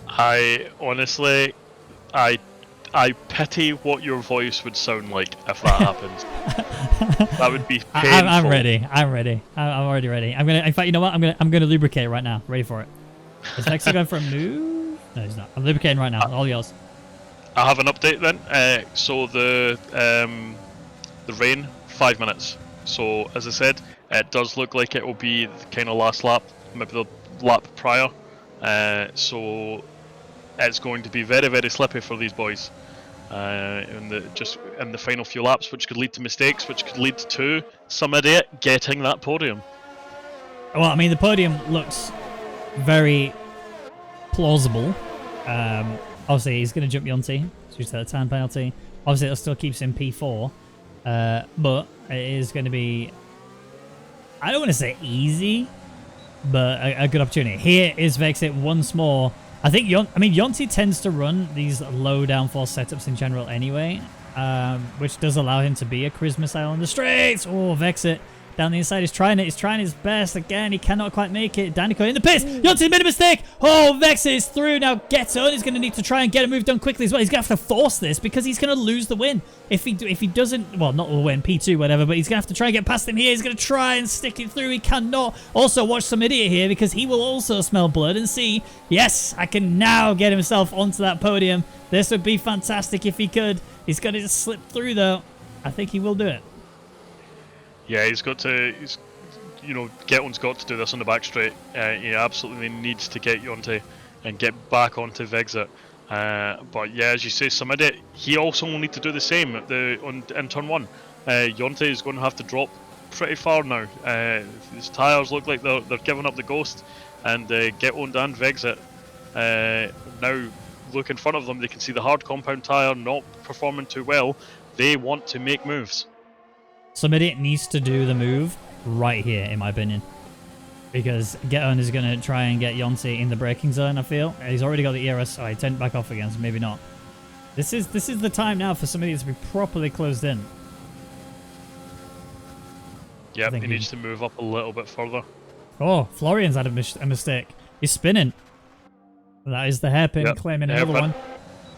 I honestly, I pity what your voice would sound like if that happens. That would be painful. I'm ready. I'm already ready. In fact, you know what? I'm gonna lubricate right now. Ready for it. Is Vexit going for a move? No, he's not. I'm lubricating right now. All yours. I have an update then. So the rain, 5 minutes. So as I said, it does look like it will be the kind of last lap, maybe the lap prior. So it's going to be very, very slippy for these boys in the final few laps, which could lead to mistakes, which could lead to some idiot getting that podium. Well, I mean, the podium looks very plausible. Obviously, he's going to jump Yonti due to the time penalty. Obviously, it still keeps him P4. But it is going to be, I don't want to say easy, but a good opportunity. Here is Vexit once more. I think Yonti tends to run these low downforce setups in general anyway, which does allow him to be a charisma style on the straights. Oh, Vexit down the inside is trying it. He's trying his best. Again, he cannot quite make it. Danico in the pits. Yonti made a mistake. Oh, Vexit is through. Now Gets On is going to need to try and get a move done quickly as well. He's going to have to force this because he's going to lose the win. If he doesn't, well, not the win, P2, whatever, but he's going to have to try and get past him here. He's going to try and stick it through. He cannot. Also, watch some idiot here because he will also smell blood and see, yes, I can now get himself onto that podium. This would be fantastic if he could. He's going to just slip through, though. I think he will do it. Yeah, Get On's got to do this on the back straight. He absolutely needs to get Yonti and get back onto Vexit. But yeah, as you say, some idiot, he also will need to do the same in turn 1. Yonti is going to have to drop pretty far now. His tyres look like they're giving up the ghost, and Get On and Vexit now look in front of them. They can see the hard compound tyre not performing too well. They want to make moves. Some idiot needs to do the move right here, in my opinion. Because Get On is going to try and get Yonti in the braking zone, I feel. He's already got the ERS. Oh, he turned back off again, so maybe not. This is the time now for some idiots to be properly closed in. Yep, he needs to move up a little bit further. Oh, Florian's had a mistake. He's spinning. That is the hairpin claiming another one.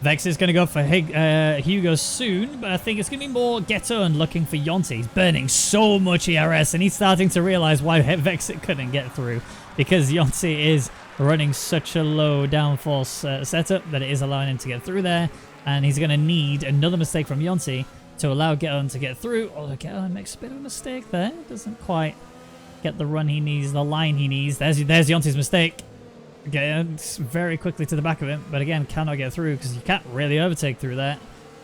Vex is going to go for Hugo soon, but I think it's going to be more Get On looking for Yonti. He's burning so much ERS, and he's starting to realize why Vexit couldn't get through, because Yonti is running such a low downforce setup that it is allowing him to get through there, and he's going to need another mistake from Yonti to allow Get On to get through. Although Get On makes a bit of a mistake there. Doesn't quite get the run he needs, the line he needs. There's Yonti's mistake. Gets very quickly to the back of him, but again cannot get through because you can't really overtake through there.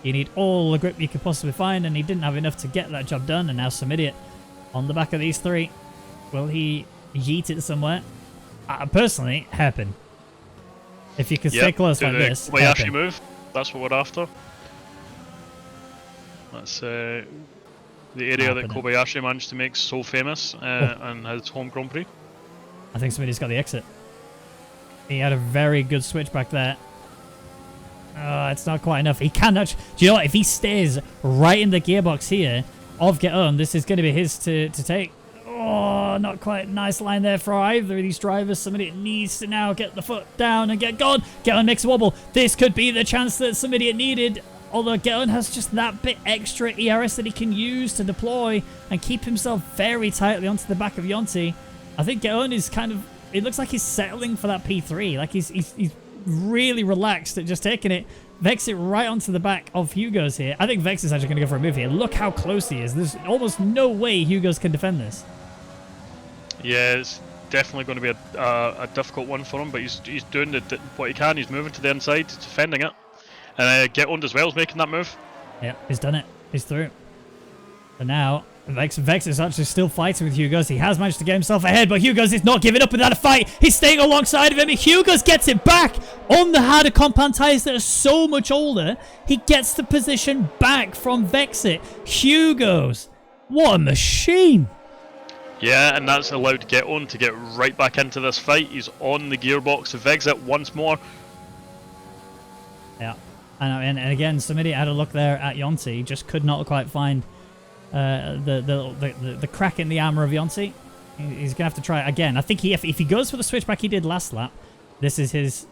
You need all the grip you could possibly find, and he didn't have enough to get that job done. And now some idiot on the back of these three. Will he yeet it somewhere? Personally, hairpin. If you can stay close like this, Kobayashi move. That's what we're after. That's the area that Kobayashi managed to make so famous on his home Grand Prix. I think somebody's got the exit. He had a very good switch back there. It's not quite enough. He can actually... Do you know what? If he stays right in the gearbox here of Get On, this is going to be his to take. Oh, not quite. Nice line there for either of these drivers. Somebody needs to now get the foot down and get gone. Get On makes a wobble. This could be the chance that somebody needed. Although Get On has just that bit extra ERS that he can use to deploy and keep himself very tightly onto the back of Yonti. I think Get On is kind of... It looks like he's settling for that P3. Like he's really relaxed at just taking it. Vex it right onto the back of Hugo's here. I think Vex is actually going to go for a move here. Look how close he is. There's almost no way Hugo's can defend this. Yeah, it's definitely going to be a difficult one for him, but he's doing what he can. He's moving to the inside, he's defending it. And Get On as well is making that move. Yeah, he's done it. He's through. And now, Vex is actually still fighting with Hugo's. He has managed to get himself ahead, but Hugo's is not giving up without a fight. He's staying alongside of him, and Hugo's gets it back on the harder compound tires that are so much older. He gets the position back from Vexit. Hugo's. What a machine. Yeah, and that's allowed Get On to get right back into this fight. He's on the gearbox of Vexit once more. Yeah. And again, somebody had a look there at Yonti, just could not quite find the crack in the armor of Yonti. He's gonna have to try it again. I think if he goes for the switchback he did last lap, this is his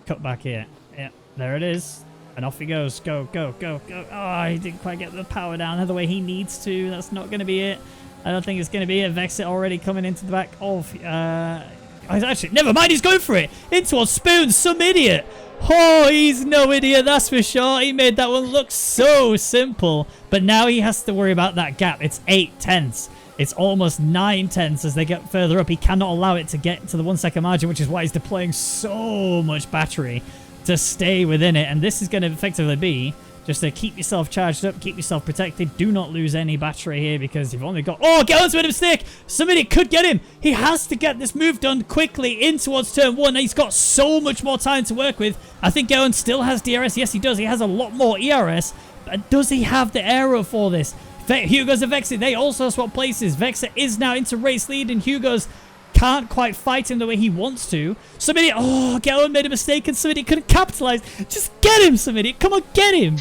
cutback here. Yeah, there it is, and off he goes. Go, go, go, go! Oh, he didn't quite get the power down the way he needs to. That's not gonna be it. I don't think it's gonna be it. Vexit already coming into the back of. Actually, never mind. He's going for it in towards Spoon. Some idiot. Oh, he's no idiot, that's for sure. He made that one look so simple. But now he has to worry about that gap. It's 8 tenths. It's almost 9 tenths as they get further up. He cannot allow it to get to the 1 second margin, which is why he's deploying so much battery to stay within it. And this is going to effectively be just to keep yourself charged up, keep yourself protected. Do not lose any battery here because you've only got... Oh, Get On's made a mistake. Somebody could get him. He has to get this move done quickly in towards turn 1. He's got so much more time to work with. I think Get On still has DRS. Yes, he does. He has a lot more ERS. But does he have the aero for this? Hugo's and Vexit, they also swap places. Vexit is now into race lead and Hugo's can't quite fight him the way he wants to. Somebody, oh, Get On made a mistake and somebody couldn't capitalize. Just get him, somebody. Come on, get him.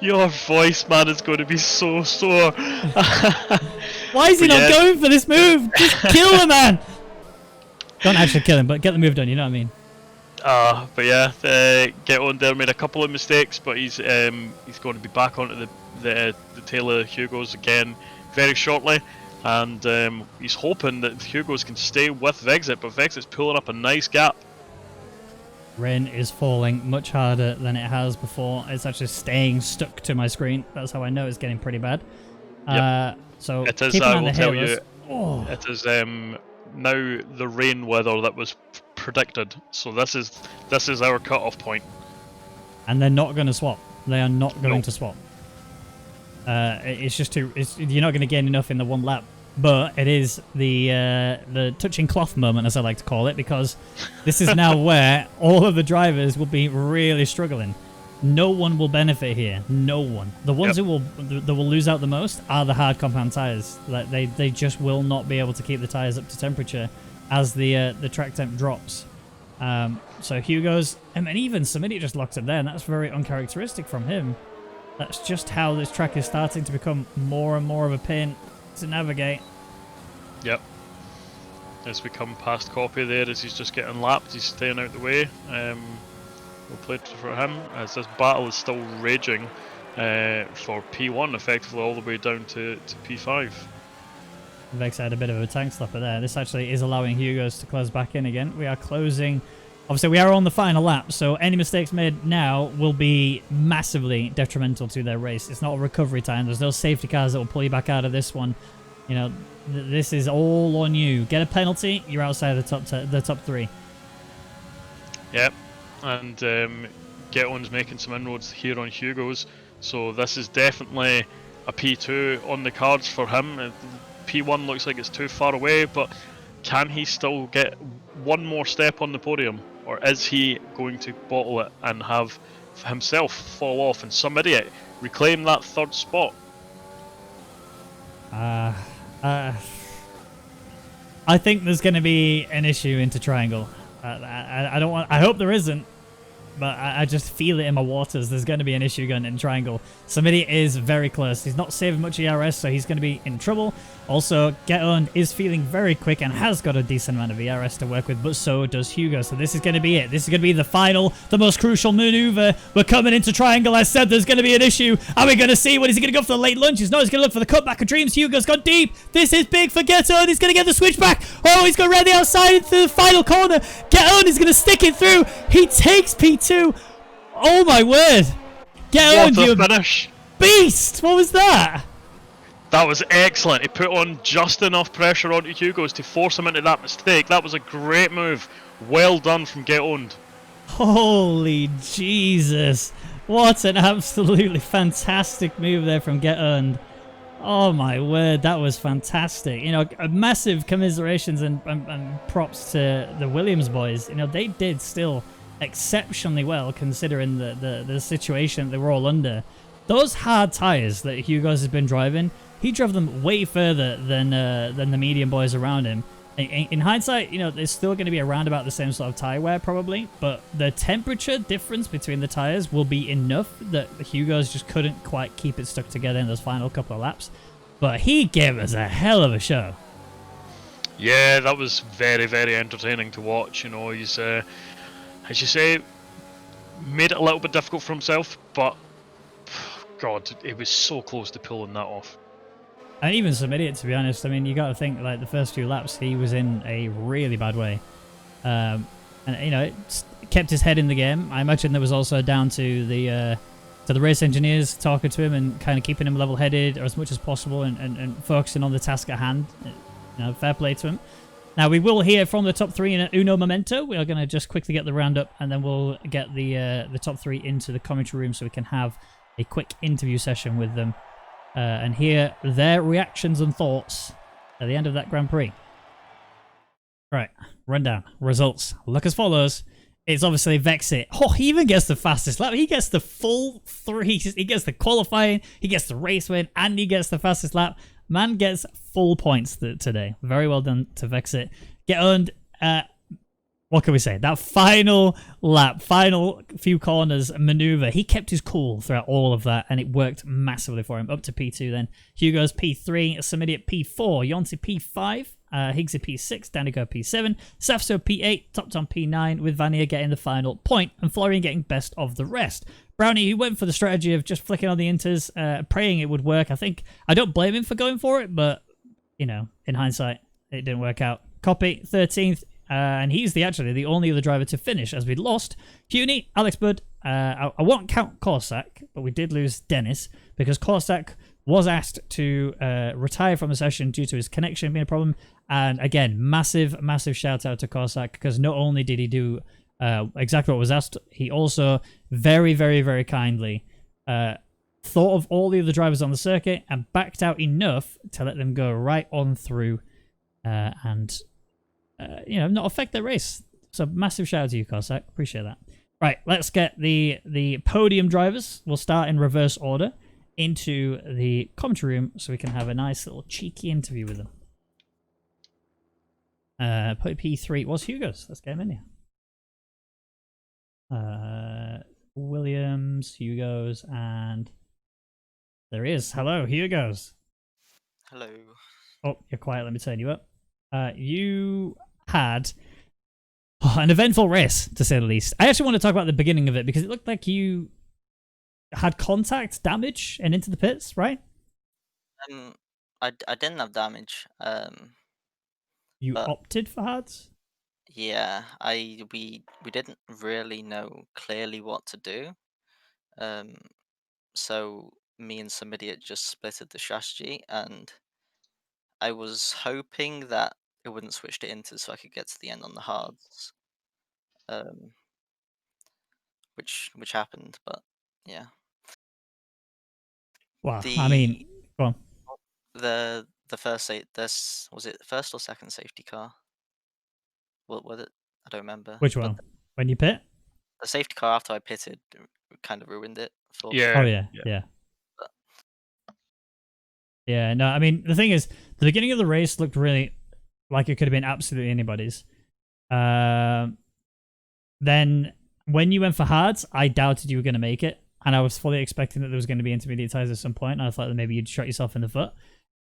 Your voice, man, is going to be so sore. Why is he not going for this move? Just kill the man. Don't actually kill him, but get the move done, you know what I mean? But yeah, Get On there made a couple of mistakes, but he's going to be back onto the tail of Hugo's again very shortly. And he's hoping that Hugo's can stay with Vexit, but Vexit's pulling up a nice gap. Rain is falling much harder than it has before. It's actually staying stuck to my screen. That's how I know it's getting pretty bad. Yep. So it is, I will tell you, it is now the rain weather that was predicted. So this is our cut-off point. And they're not going to swap. They are not going to swap. It's just too. You're not going to gain enough in the 1 lap. But it is the touching cloth moment, as I like to call it, because this is now where all of the drivers will be really struggling. No one will benefit here. No one. The ones that will lose out the most are the hard compound tires. Like they just will not be able to keep the tires up to temperature as the track temp drops. So Hugo's, and even Samidi just locks it there, and that's very uncharacteristic from him. That's just how this track is starting to become more and more of a pain to navigate. Yep. As we come past Copy there, as he's just getting lapped, he's staying out the way. We'll play for him as this battle is still raging for P1, effectively all the way down to P5. Vex had a bit of a tank slapper there. This actually is allowing Hugo's to close back in again. We are closing. Obviously, we are on the final lap, so any mistakes made now will be massively detrimental to their race. It's not a recovery time. There's no safety cars that will pull you back out of this one. You know, this is all on you. Get a penalty, you're outside the top 3. Yep, and Get On's making some inroads here on Hugo's, so this is definitely a P2 on the cards for him. P1 looks like it's too far away, but Can he still get one more step on the podium, or is he going to bottle it and have himself fall off and some idiot reclaim that third spot? I think there's going to be an issue into Triangle. I don't want. I hope there isn't, but I just feel it in my waters. There's going to be an issue going in Triangle. Somebody is very close. He's not saving much ERS, so he's going to be in trouble. Also, Get Owned is feeling very quick and has got a decent amount of ERS to work with, but so does Hugo. So this is going to be it. This is going to be the final, the most crucial maneuver. We're coming into Triangle. I said there's going to be an issue. Are we going to see? What is he going to go for the late lunges? No, he's going to look for the cutback of Dreams. Hugo's gone deep. This is big for Get Owned. He's going to get the switch back. Oh, he's going around the outside into the final corner. Get Owned is going to stick it through. He takes P2. Oh my word! Get Owned, you finish! Beast! What was that? That was excellent. He put on just enough pressure onto Hugo's to force him into that mistake. That was a great move. Well done from Get Owned. Holy Jesus! What an absolutely fantastic move there from Get Owned. Oh my word, that was fantastic. You know, massive commiserations and props to the Williams boys. You know, they did still exceptionally well considering the situation they were all under. Those hard tires that Hugo's has been driving, he drove them way further than the medium boys around him. In hindsight, you know, there's still going to be around about the same sort of tire wear probably, but the temperature difference between the tires will be enough that Hugo's just couldn't quite keep it stuck together in those final couple of laps. But he gave us a hell of a show. Yeah, that was very, very entertaining to watch. You know, he's, as you say, made it a little bit difficult for himself, but God, he was so close to pulling that off. And even some idiot, to be honest. I mean, you got to think, like, the first few laps, he was in a really bad way. And, you know, it kept his head in the game. I imagine there was also down to the race engineers talking to him and kind of keeping him level-headed as much as possible and focusing on the task at hand. You know, fair play to him. Now, we will hear from the top three in Uno Momento. We are going to just quickly get the roundup, and then we'll get the top three into the commentary room so we can have a quick interview session with them and hear their reactions and thoughts at the end of that Grand Prix. Right, rundown. Results look as follows. It's obviously Vexit. Oh, he even gets the fastest lap. He gets the full three. He gets the qualifying, he gets the race win, and he gets the fastest lap. Man gets full points today. Very well done to Vexit. Get Owned. What can we say? That final lap, final few corners maneuver, he kept his cool throughout all of that, and it worked massively for him. Up to P2 then. Hugo's P3, Samidiat P4, Yonti P5, Higgsy P6, Danico P7, Safso P8, Top Tom P9, with Vania getting the final point, and Florian getting best of the rest. Brownie, who went for the strategy of just flicking on the inters, praying it would work. I don't blame him for going for it, but, you know, in hindsight, it didn't work out. Copy, 13th. And he's actually the only other driver to finish, as we lost Cuny, Alex Budd. I won't count Korsak, but we did lose Dennis because Korsak was asked to retire from the session due to his connection being a problem. And again, massive shout out to Korsak, because not only did he do exactly what was asked, he also very, very, very kindly thought of all the other drivers on the circuit and backed out enough to let them go right on through and you know, not affect their race. So massive shout out to you, Cossack. Appreciate that. Right, let's get the podium drivers. We'll start in reverse order into the commentary room so we can have a nice little cheeky interview with them. P3 was Hugo's. Let's get him in here. Williams, Hugo's, and there he is. Hello, Hugo's. Hello. Oh, you're quiet. Let me turn you up. You had an eventful race, to say the least. I actually want to talk about the beginning of it because it looked like you had contact damage and into the pits, right? I didn't have damage. You but opted for hards? yeah, we didn't really know clearly what to do. So me and some idiot just splitted the strategy, and I was hoping that it wouldn't switch to inters so I could get to the end on the hards. Which happened, but yeah. Wow, I mean, go on. The first this was it first or second safety car? What was it? I don't remember. Which But one? When you pit? the safety car after I pitted kind of ruined it for me. Yeah. Oh yeah. Yeah, no, I mean, the thing is, the beginning of the race looked really like it could have been absolutely anybody's. Then, when you went for hards, I doubted you were going to make it. And I was fully expecting that there was going to be intermediate tires at some point. And I thought that maybe you'd shot yourself in the foot.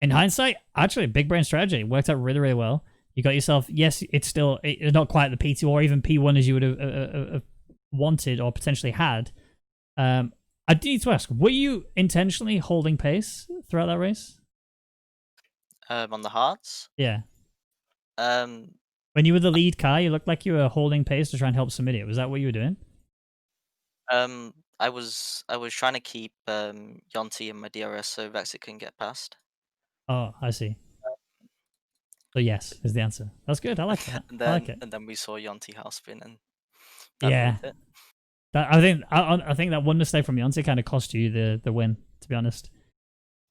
In hindsight, actually, big brain strategy. It worked out really, really well. You got yourself, yes, it's not quite the P2 or even P1 as you would have wanted or potentially had. I do need to ask, were you intentionally holding pace throughout that race? On the hards? Yeah. Um, When you were the lead car, you looked like you were holding pace to try and help somebody. Was that what you were doing? I was trying to keep Yonti and my DRS so Vexit couldn't get past. Oh, I see. So yes is the answer. That's good. I like that. I like it. And then we saw Yonti house spin and Yeah. it. I think that one mistake from Yonti kind of cost you the win, to be honest.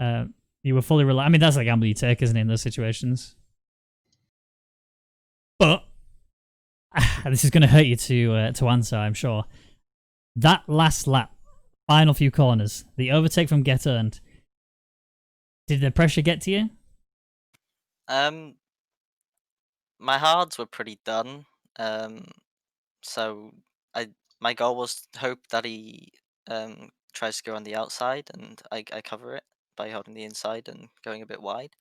You were fully I mean, that's a gamble you take, isn't it, in those situations? But this is going to hurt you to answer, I'm sure. That last lap, final few corners, the overtake from Get Earned. Did the pressure get to you? My hards were pretty done. So my goal was to hope that he tries to go on the outside and I cover it by holding the inside and going a bit wide.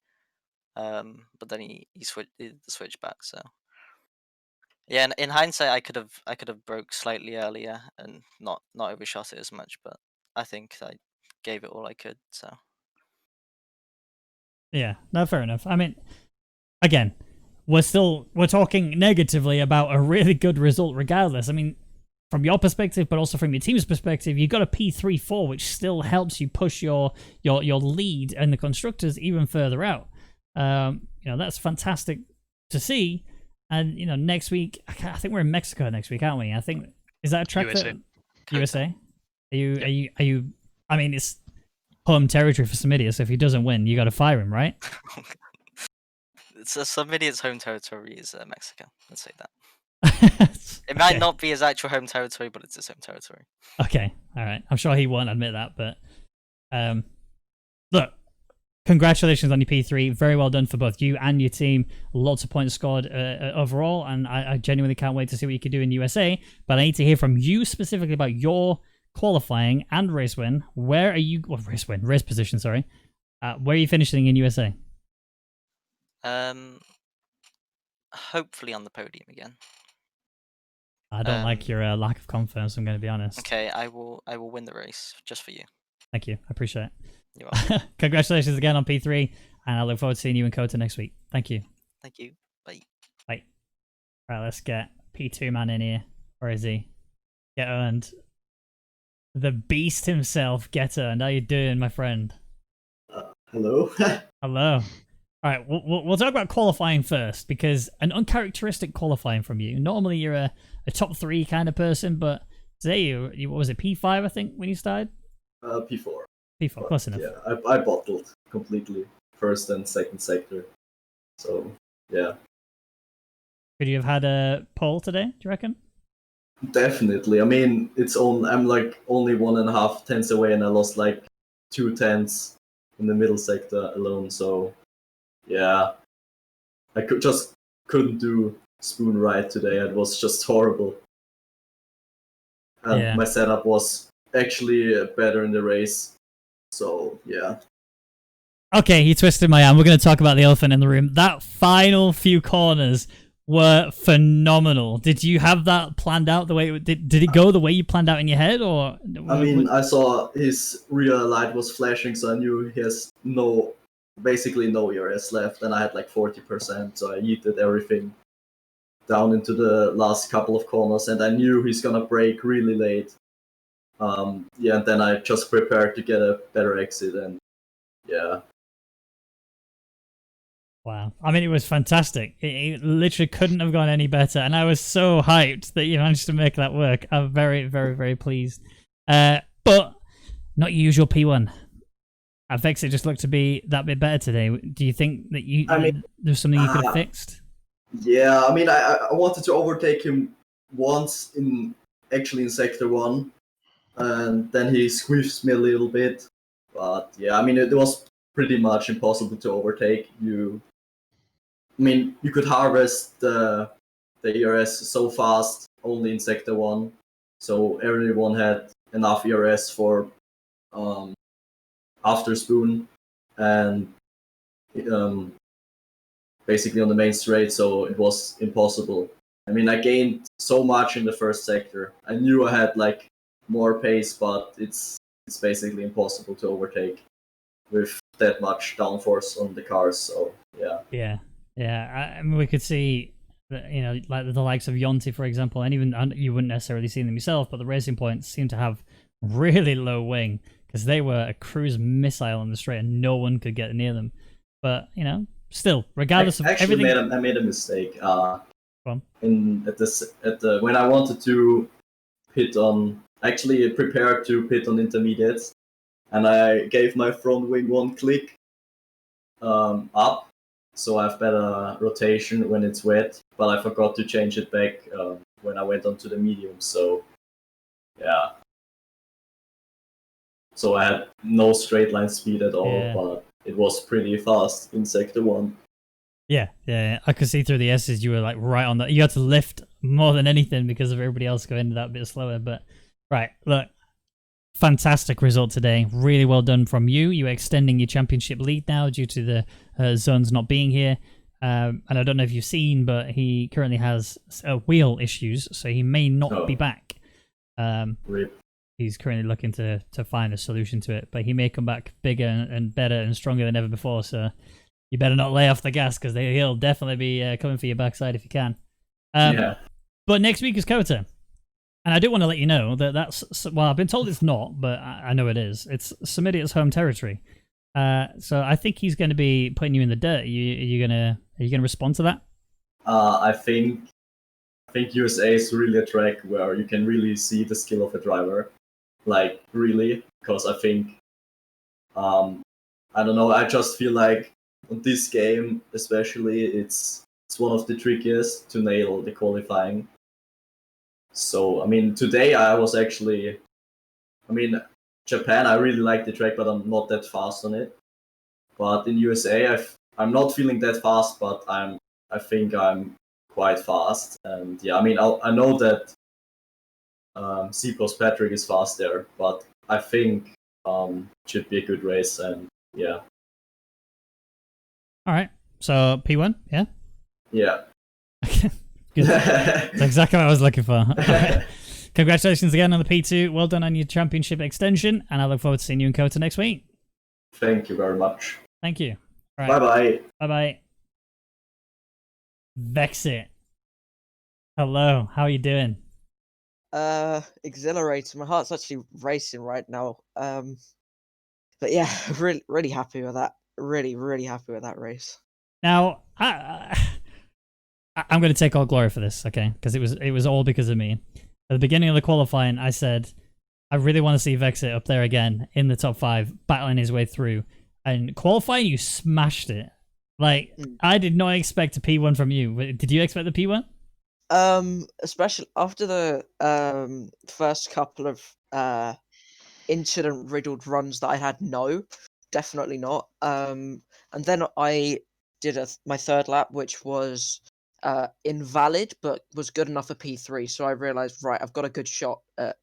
But then he did the switch back. So yeah, in hindsight, I could have broke slightly earlier and not overshot it as much. But I think I gave it all I could. So Yeah, no, fair enough. I mean, again, we're talking negatively about a really good result regardless. I mean, from your perspective, but also from your team's perspective, you got a P3-4, which still helps you push your lead and the constructors even further out. That's fantastic to see. And next week, I think we're in Mexico next week, aren't we? I think is that a track USA. USA? Are you? I mean, it's home territory for Samidia, so if he doesn't win, you got to fire him, right? some idiot's home territory is Mexico. Let's say that. It might not be his actual home territory, but it's his home territory. Okay, all right. I'm sure he won't admit that, but look, congratulations on your P3. Very well done for both you and your team. Lots of points scored overall, and I genuinely can't wait to see what you can do in USA. But I need to hear from you specifically about your qualifying and race win. Where are you? Well, race position. Sorry. Where are you finishing in USA? Hopefully on the podium again. I don't like your lack of confidence. I'm going to be honest. Okay, I will win the race just for you. Thank you. I appreciate it. You're welcome. Congratulations again on P3, and I look forward to seeing you in Kota next week. Thank you. Thank you. Bye. Bye. Right, let's get P2 man in here. Where is he? Get Earned. The beast himself, Get Earned. How you doing, my friend? Hello. Hello. All right, we'll talk about qualifying first, because an uncharacteristic qualifying from you. Normally you're a top 3 kind of person, but today you what was it, P5 I think when you started? P4. P4, close enough. Yeah, I bottled completely first and second sector. So yeah. Could you have had a pole today? Do you reckon? Definitely. I mean, I'm like only 1.5 tenths away, and I lost like 2 tenths in the middle sector alone. So yeah, I couldn't do spoon right today. It was just horrible. And my setup was actually better in the race. So yeah. Okay, you twisted my arm. We're going to talk about the elephant in the room. That final few corners were phenomenal. Did you have that planned out the way did it go the way you planned out in your head, or? I mean, I saw his rear light was flashing, so I knew he has basically no ERS left, and I had like 40%, so I yeeted everything down into the last couple of corners, and I knew he's gonna brake really late. And then I just prepared to get a better exit, and yeah. Wow. I mean, it was fantastic. It literally couldn't have gone any better, and I was so hyped that you managed to make that work. I'm very, very, very pleased. But not your usual P1. Vexit just looked to be that bit better today. Do you think that there's something you could have fixed? Yeah, I mean, I wanted to overtake him once in sector 1, and then he squeezed me a little bit. But yeah, I mean, it was pretty much impossible to overtake. I mean, you could harvest the ERS so fast only in sector 1, so everyone had enough ERS for after spoon and basically on the main straight, so it was impossible. I mean, I gained so much in the first sector. I knew I had like more pace, but it's basically impossible to overtake with that much downforce on the cars. So yeah. I mean, we could see that, you know, like the likes of Yonti, for example, and even you wouldn't necessarily see them yourself, but the Racing Points seem to have really low wing because they were a cruise missile on the straight and no one could get near them. But you know, still, regardless of everything, I made a mistake. When I wanted to pit on, actually prepared to pit on intermediates, and I gave my front wing one click up, so I have better rotation when it's wet. But I forgot to change it back when I went onto the medium. So yeah. So I had no straight line speed at all, but it was pretty fast in sector 1. Yeah. I could see through the S's you were like right on that. You had to lift more than anything because of everybody else going that bit slower. But right, look, fantastic result today. Really well done from you. You're extending your championship lead now due to the zones not being here. And I don't know if you've seen, but he currently has wheel issues, so he may not be back. Rip. He's currently looking to find a solution to it, but he may come back bigger and better and stronger than ever before. So you better not lay off the gas because he'll definitely be coming for your backside if you can. But next week is Kota. And I do want to let you know that well, I've been told it's not, but I know it is. It's Samidia's home territory. So I think he's going to be putting you in the dirt. Are you gonna respond to that? I think USA is really a track where you can really see the skill of a driver. Like really, because I think I don't know, I just feel like on this game especially it's one of the trickiest to nail the qualifying. So I mean today I was actually, I mean Japan I really like the track but I'm not that fast on it. But in USA I'm not feeling that fast, but I think I'm quite fast. And yeah, I mean I know that C plus Patrick is fast there, but I think should be a good race, and yeah. All right, so P1, yeah? Yeah. Good. That's exactly what I was looking for. Right. Congratulations again on the P2. Well done on your championship extension, and I look forward to seeing you in Kota next week. Thank you very much. Thank you. All right. Bye-bye. Bye-bye. Vexit. Hello, how are you doing? Exhilarating. My heart's actually racing right now. But yeah, really happy with that. Really happy with that race. Now, I'm going to take all glory for this, okay? Because it was all because of me. At the beginning of the qualifying, I said I really want to see Vexit up there again in the top 5, battling his way through. And qualifying, you smashed it. Like I did not expect a P1 from you. Did you expect the P1? Especially after the first couple of incident-riddled runs that I had, no, definitely not. And then I did my third lap, which was invalid, but was good enough for P3. So I realized, right, I've got a good shot at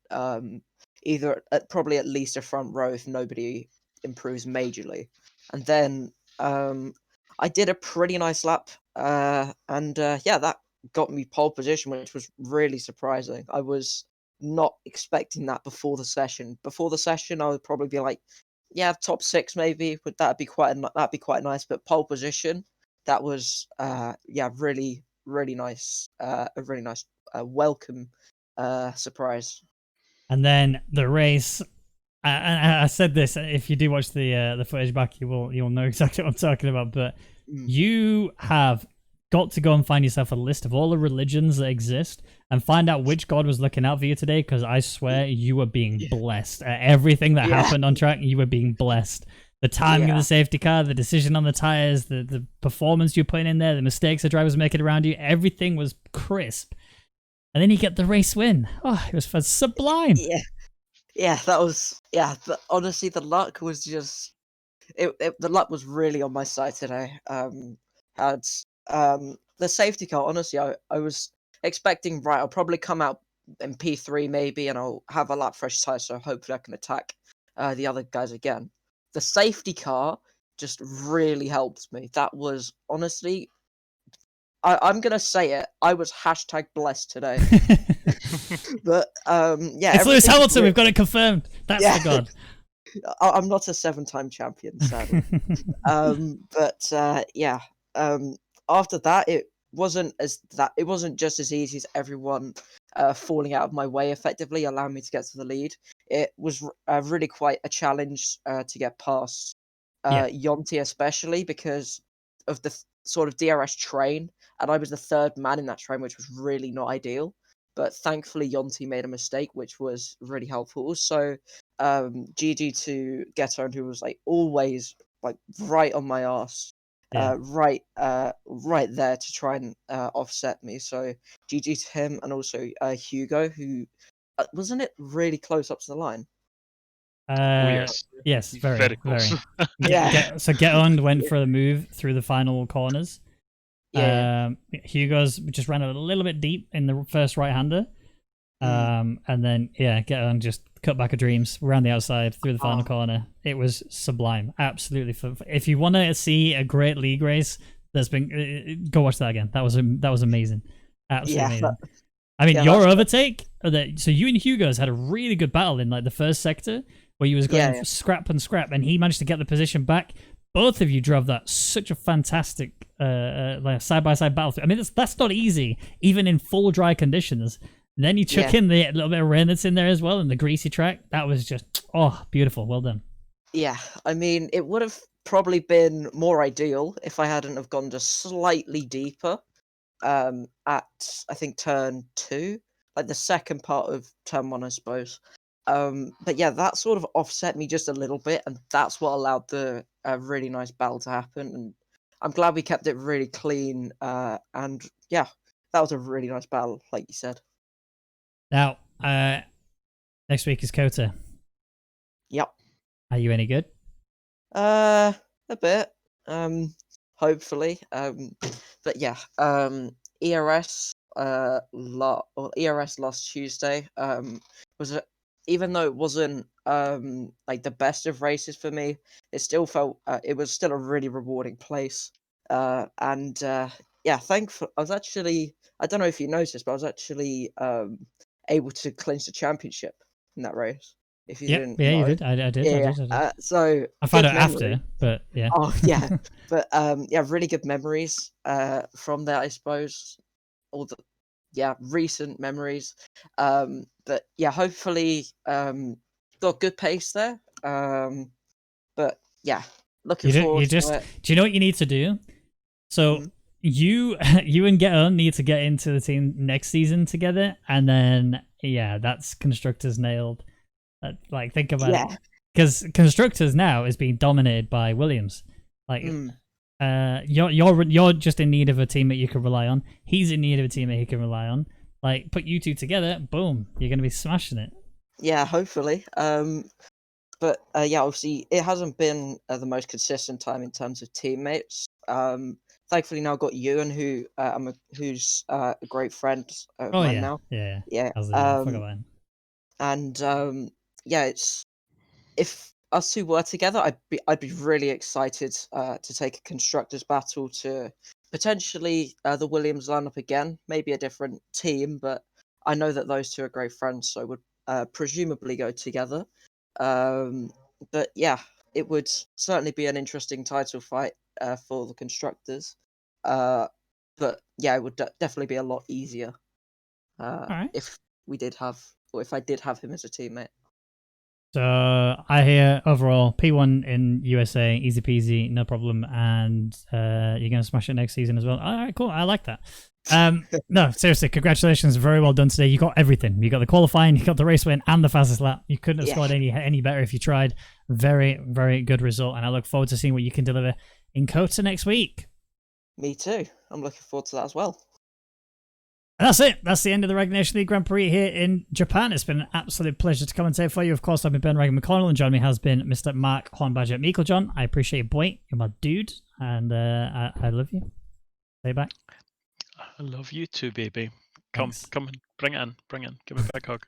probably at least a front row if nobody improves majorly. And then I did a pretty nice lap, and that got me pole position, which was really surprising. I was not expecting that before the session. Before the session, I would probably be like, yeah, top 6 maybe. That'd be quite nice. But pole position, that was really nice. A really nice welcome surprise. And then the race. I said this. If you do watch the footage back, you'll know exactly what I'm talking about. But you have got to go and find yourself a list of all the religions that exist and find out which god was looking out for you today, because I swear you were being blessed. Everything that happened on track, you were being blessed. The timing of Yeah. the safety car, the decision on the tires, the performance you're putting in there, the mistakes the drivers making around you, everything was crisp. And then you get the race win. Oh, it was sublime. Yeah, that was honestly, the luck was just the luck was really on my side today. Had the safety car. Honestly, I was expecting, right, I'll probably come out in P3 maybe, and I'll have a lap fresh tire, so hopefully I can attack the other guys again. The safety car just really helped me. That was honestly, I'm gonna say it. I was #blessed today. But yeah, It's Lewis everything's Hamilton. We've got it confirmed. That's Yeah. the god. I'm not a 7-time champion, sadly. Yeah. After that, it wasn't just as easy as everyone falling out of my way effectively, allowing me to get to the lead. It was really quite a challenge to get past Yonti, especially because of the sort of DRS train, and I was the third man in that train, which was really not ideal. But thankfully, Yonti made a mistake, which was really helpful. Also, GG to Geto, who was like always like right on my ass, Yeah. right there to try and offset me. So GG to him, and also Hugo, who wasn't it really close up to the line? Yes. Yes, very close. So Get On went for the move through the final corners. Yeah. Hugo's just ran a little bit deep in the first right-hander. And then Get On just cut back of dreams around the outside through the final corner. It was sublime, absolutely. If you want to see a great league race, there's been go watch that again. That was amazing, absolutely amazing. I mean, your overtake. So you and Hugo's had a really good battle in like the first sector where you was going scrap, and he managed to get the position back. Both of you drove that such a fantastic like side-by-side battle. I mean, that's not easy, even in full dry conditions. And then you chuck in the little bit of rain that's in there as well, and the greasy track. That was just, beautiful. Well done. Yeah, I mean, it would have probably been more ideal if I hadn't have gone just slightly deeper at, I think, turn 2, like the second part of turn 1, I suppose. But yeah, that sort of offset me just a little bit, and that's what allowed the really nice battle to happen. And I'm glad we kept it really clean. And yeah, that was a really nice battle, like you said. Now, next week is Kota. Yep. Are you any good? A bit. Hopefully. But yeah. ERS. ERS last Tuesday. Was even though it wasn't like the best of races for me, it still felt it was still a really rewarding place. Thankful. I was actually, I don't know if you noticed, but I was actually able to clinch the championship in that race. If you didn't know. You did. I did. So I found out memory. after, but yeah. Oh yeah, but really good memories from there, I suppose. All the recent memories. But yeah, hopefully got good pace there. But yeah, looking forward to it. Do you know what you need to do? So you and Get On need to get into the team next season together, and then that's constructors nailed. Like, think about it, because constructors now is being dominated by Williams. Like, you're just in need of a teammate you can rely on. He's in need of a teammate he can rely on. Like, put you two together, boom, you're gonna be smashing it. Yeah, hopefully. But obviously it hasn't been the most consistent time in terms of teammates. Thankfully now I've got Ewan, who's a great friend of mine now. Yeah. I forgot about him. And it's, if us two were together, I'd be really excited to take a constructors battle to potentially the Williams lineup again. Maybe a different team, but I know that those two are great friends, so would presumably go together. But yeah, it would certainly be an interesting title fight for the constructors. But yeah, it would definitely be a lot easier if I did have him as a teammate. So I hear overall P1 in USA, easy peasy, no problem, and you're gonna smash it next season as well. All right, cool. I like that. No, seriously, congratulations. Very well done today. You got everything. You got the qualifying, you got the race win, and the fastest lap. You couldn't have scored any better if you tried. Very, very good result. And I look forward to seeing what you can deliver in Kota next week. Me too. I'm looking forward to that as well. And that's it. That's the end of the Rwagnation League Grand Prix here in Japan. It's been an absolute pleasure to commentate for you. Of course, I've been Ben Regan McConnell, and joining me has been Mr. Mark Hornbadger Meiklejohn. I appreciate you, boy. You're my dude, and I love you. Say back. I love you too, baby. Come, Thanks. come, bring it in. Give me a big hug.